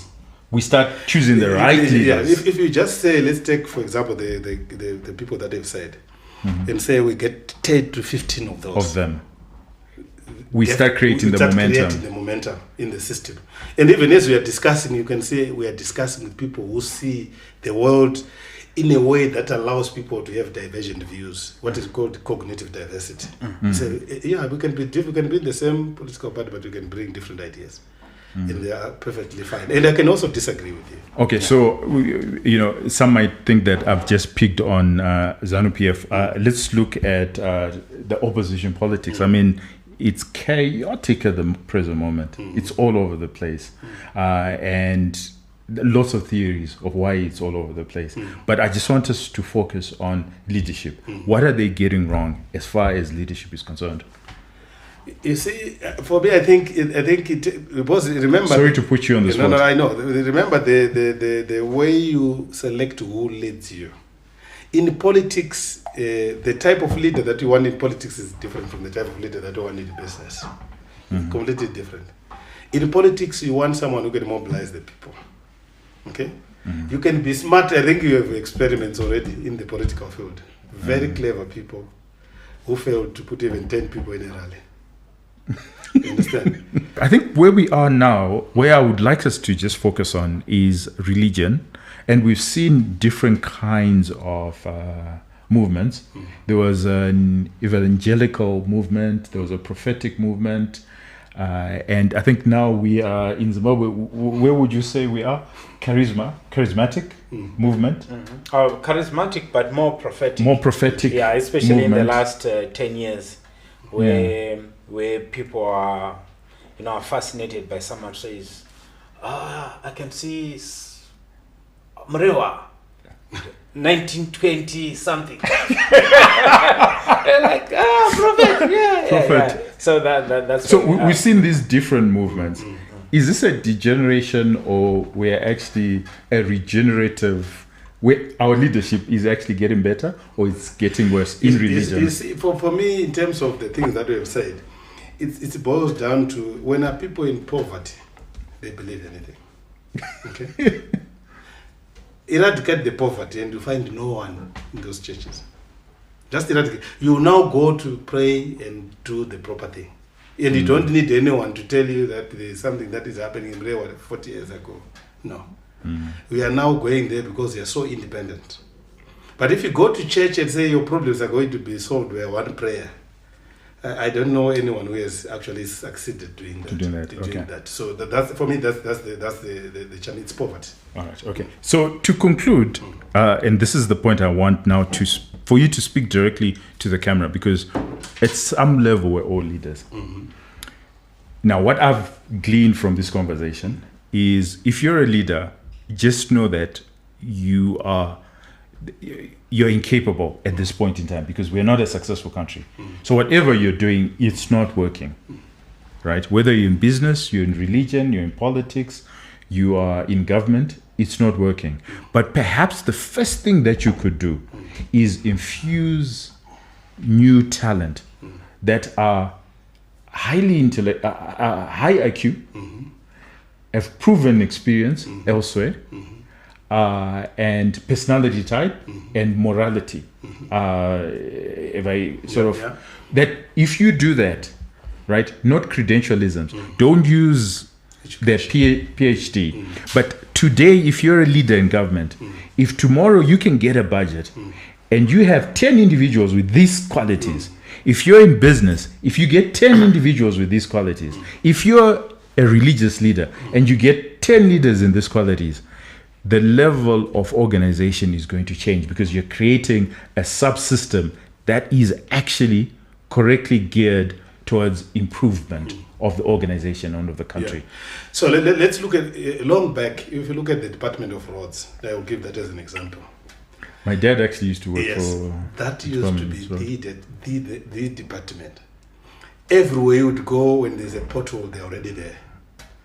[SPEAKER 1] we start choosing the right leaders.
[SPEAKER 3] If you just say, let's take, for example, the people that they've said, and say we get 10 to 15 of those.
[SPEAKER 1] Of them. We start creating the
[SPEAKER 3] momentum in the system. And even as we are discussing, you can say we are discussing with people who see the world in a way that allows people to have divergent views, what is called cognitive diversity. So, we can be in the same political party, but we can bring different ideas. And they are perfectly fine. And I can also disagree with you.
[SPEAKER 1] Okay, so, some might think that I've just picked on ZANU-PF. Let's look at the opposition politics. I mean, it's chaotic at the present moment. It's all over the place. And lots of theories of why it's all over the place. But I just want us to focus on leadership. What are they getting wrong as far as leadership is concerned?
[SPEAKER 3] You see, for me, I think it was. Remember.
[SPEAKER 1] Sorry to put you on the spot.
[SPEAKER 3] No, I know. Remember the way you select who leads you. In politics, the type of leader that you want in politics is different from the type of leader that you want in business. Completely different. In politics, you want someone who can mobilize the people. Okay, you can be smart. I think you have experiments already in the political field. Very clever people who failed to put even 10 people in a rally. You understand?
[SPEAKER 1] I think where we are now, where I would like us to just focus on is religion. And we've seen different kinds of movements. There was an evangelical movement, there was a prophetic movement. And I think now we are in Zimbabwe. Where would you say we are? Charismatic movement?
[SPEAKER 2] Charismatic, but more prophetic.
[SPEAKER 1] More prophetic.
[SPEAKER 2] Yeah, especially movement. In the last 10 years, where people are, fascinated by someone says, I can see Mrewa, 1920 something. They're like, prophet, prophet. Yeah. So that's.
[SPEAKER 1] So we've seen these different movements. Is this a degeneration, or we're actually a regenerative? Where our leadership is actually getting better, or it's getting worse in religion?
[SPEAKER 3] For me, in terms of the things that we have said, it boils down to when are people in poverty, they believe anything. Okay. Eradicate the poverty and you find no one in those churches. Just eradicate. You now go to pray and do the proper thing. And you don't need anyone to tell you that there is something that is happening in Rewa 40 years ago. No. We are now going there because we are so independent. But if you go to church and say your problems are going to be solved by one prayer, I don't know anyone who has actually succeeded doing that. So that's for me. That's the challenge. It's poverty.
[SPEAKER 1] All right. Okay. So to conclude, and this is the point I want now for you to speak directly to the camera, because at some level we're all leaders. Now, what I've gleaned from this conversation is, if you're a leader, just know that you're incapable at this point in time, because we're not a successful country. So whatever you're doing, it's not working, right? Whether you're in business, you're in religion, you're in politics, you are in government, it's not working. But perhaps the first thing that you could do is infuse new talent that are highly high IQ, have proven experience elsewhere, and personality type and morality. If I that if you do that, right, not credentialisms, don't use their PhD, but today, if you're a leader in government, if tomorrow you can get a budget and you have 10 individuals with these qualities, if you're in business, if you get 10 individuals with these qualities, if you're a religious leader and you get 10 leaders in these qualities, the level of organization is going to change, because you're creating a subsystem that is actually correctly geared towards improvement of the organization and of the country.
[SPEAKER 3] So let's look at long back. If you look at the Department of Roads, I will give that as an example.
[SPEAKER 1] My dad actually used to work for
[SPEAKER 3] that used to be the department. Everywhere you would go, when there's a pothole, they're already there.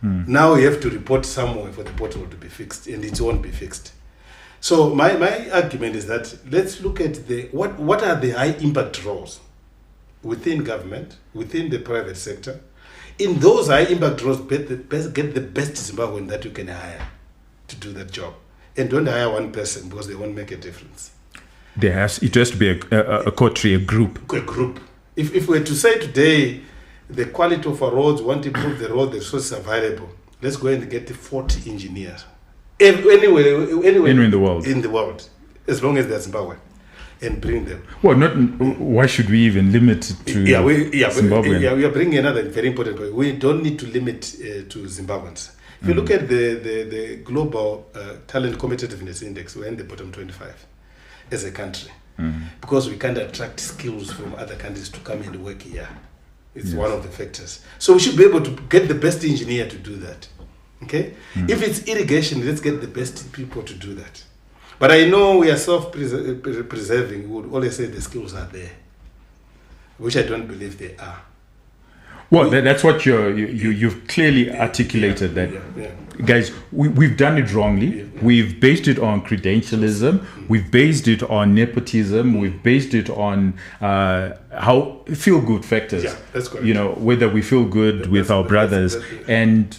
[SPEAKER 3] Now you have to report somewhere for the pothole to be fixed, and it won't be fixed. So my argument is that let's look at what are the high impact roles within government, within the private sector. In those high impact roles, get the best Zimbabwean that you can hire to do that job. And don't hire one person, because they won't make a difference.
[SPEAKER 1] It has to be a coterie, a group.
[SPEAKER 3] A group. If we were to say today, the quality of our roads, want to improve the road, the resources are available, let's go and get 40 engineers. Anywhere
[SPEAKER 1] in the world.
[SPEAKER 3] In the world, as long as they're Zimbabwe, and bring them.
[SPEAKER 1] Well, why should we even limit it to Zimbabwe?
[SPEAKER 3] We are bringing another very important point. We don't need to limit to Zimbabweans. If you look at the global talent competitiveness index, we're in the bottom 25 as a country, because we can't attract skills from other countries to come and work here. It's one of the factors. So we should be able to get the best engineer to do that. Okay? If it's irrigation, let's get the best people to do that. But I know we are self-preserving. We would always say the skills are there, which I don't believe they are.
[SPEAKER 1] Well, that's what you've clearly articulated. Guys, we've done it wrongly. We've based it on credentialism. We've based it on nepotism. We've based it on how feel-good factors.
[SPEAKER 3] Yeah, that's correct.
[SPEAKER 1] Whether we feel good with our brothers. And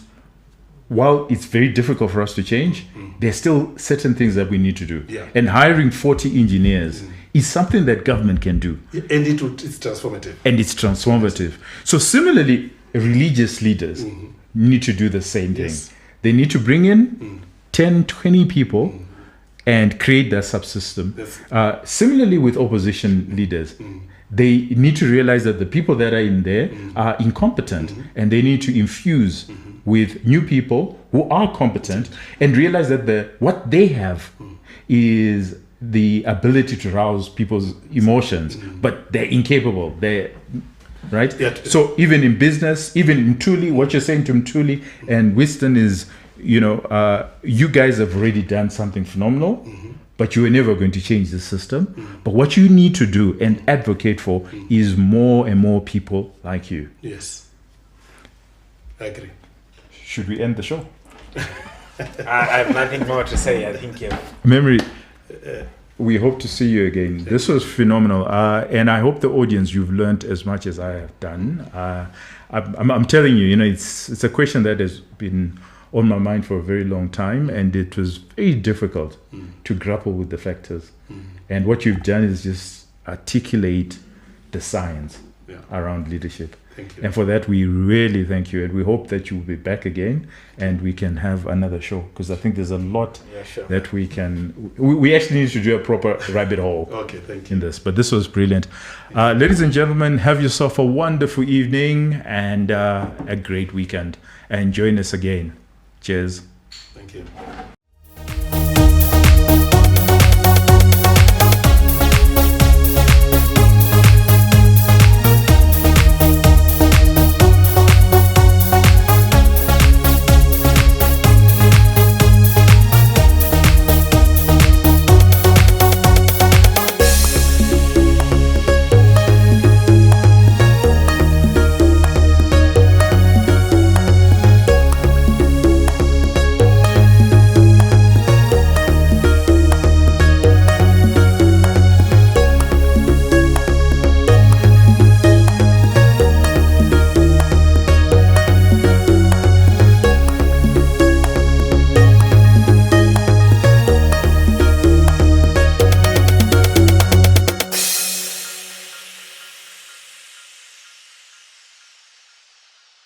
[SPEAKER 1] while it's very difficult for us to change, there's still certain things that we need to do.
[SPEAKER 3] Yeah.
[SPEAKER 1] And hiring 40 engineers is something that government can do.
[SPEAKER 3] And it's
[SPEAKER 1] transformative. So similarly, religious leaders need to do the same thing. They need to bring in 10, 20 people and create that subsystem. Similarly with opposition leaders, they need to realize that the people that are in there are incompetent, and they need to infuse with new people who are competent, and realize that what they have is the ability to rouse people's emotions, but they're incapable. Right?
[SPEAKER 3] Yeah.
[SPEAKER 1] So even in business, even in Mtuli, what you're saying to Mtuli and Winston is, you guys have already done something phenomenal, but you were never going to change the system. But what you need to do and advocate for is more and more people like you.
[SPEAKER 3] Yes. I agree.
[SPEAKER 1] Should we end the show?
[SPEAKER 2] I have nothing more to say. I think
[SPEAKER 1] Memory. We hope to see you again. This was phenomenal. And I hope the audience, you've learned as much as I have done. I'm telling you, it's a question that has been on my mind for a very long time, and it was very difficult to grapple with the factors. And what you've done is just articulate the science around leadership.
[SPEAKER 3] Thank you.
[SPEAKER 1] And for that, we really thank you. And we hope that you will be back again and we can have another show, because I think there's a lot that we can. We actually need to do a proper rabbit hole in this. But this was brilliant. Ladies and gentlemen, have yourself a wonderful evening and a great weekend. And join us again. Cheers.
[SPEAKER 3] Thank you.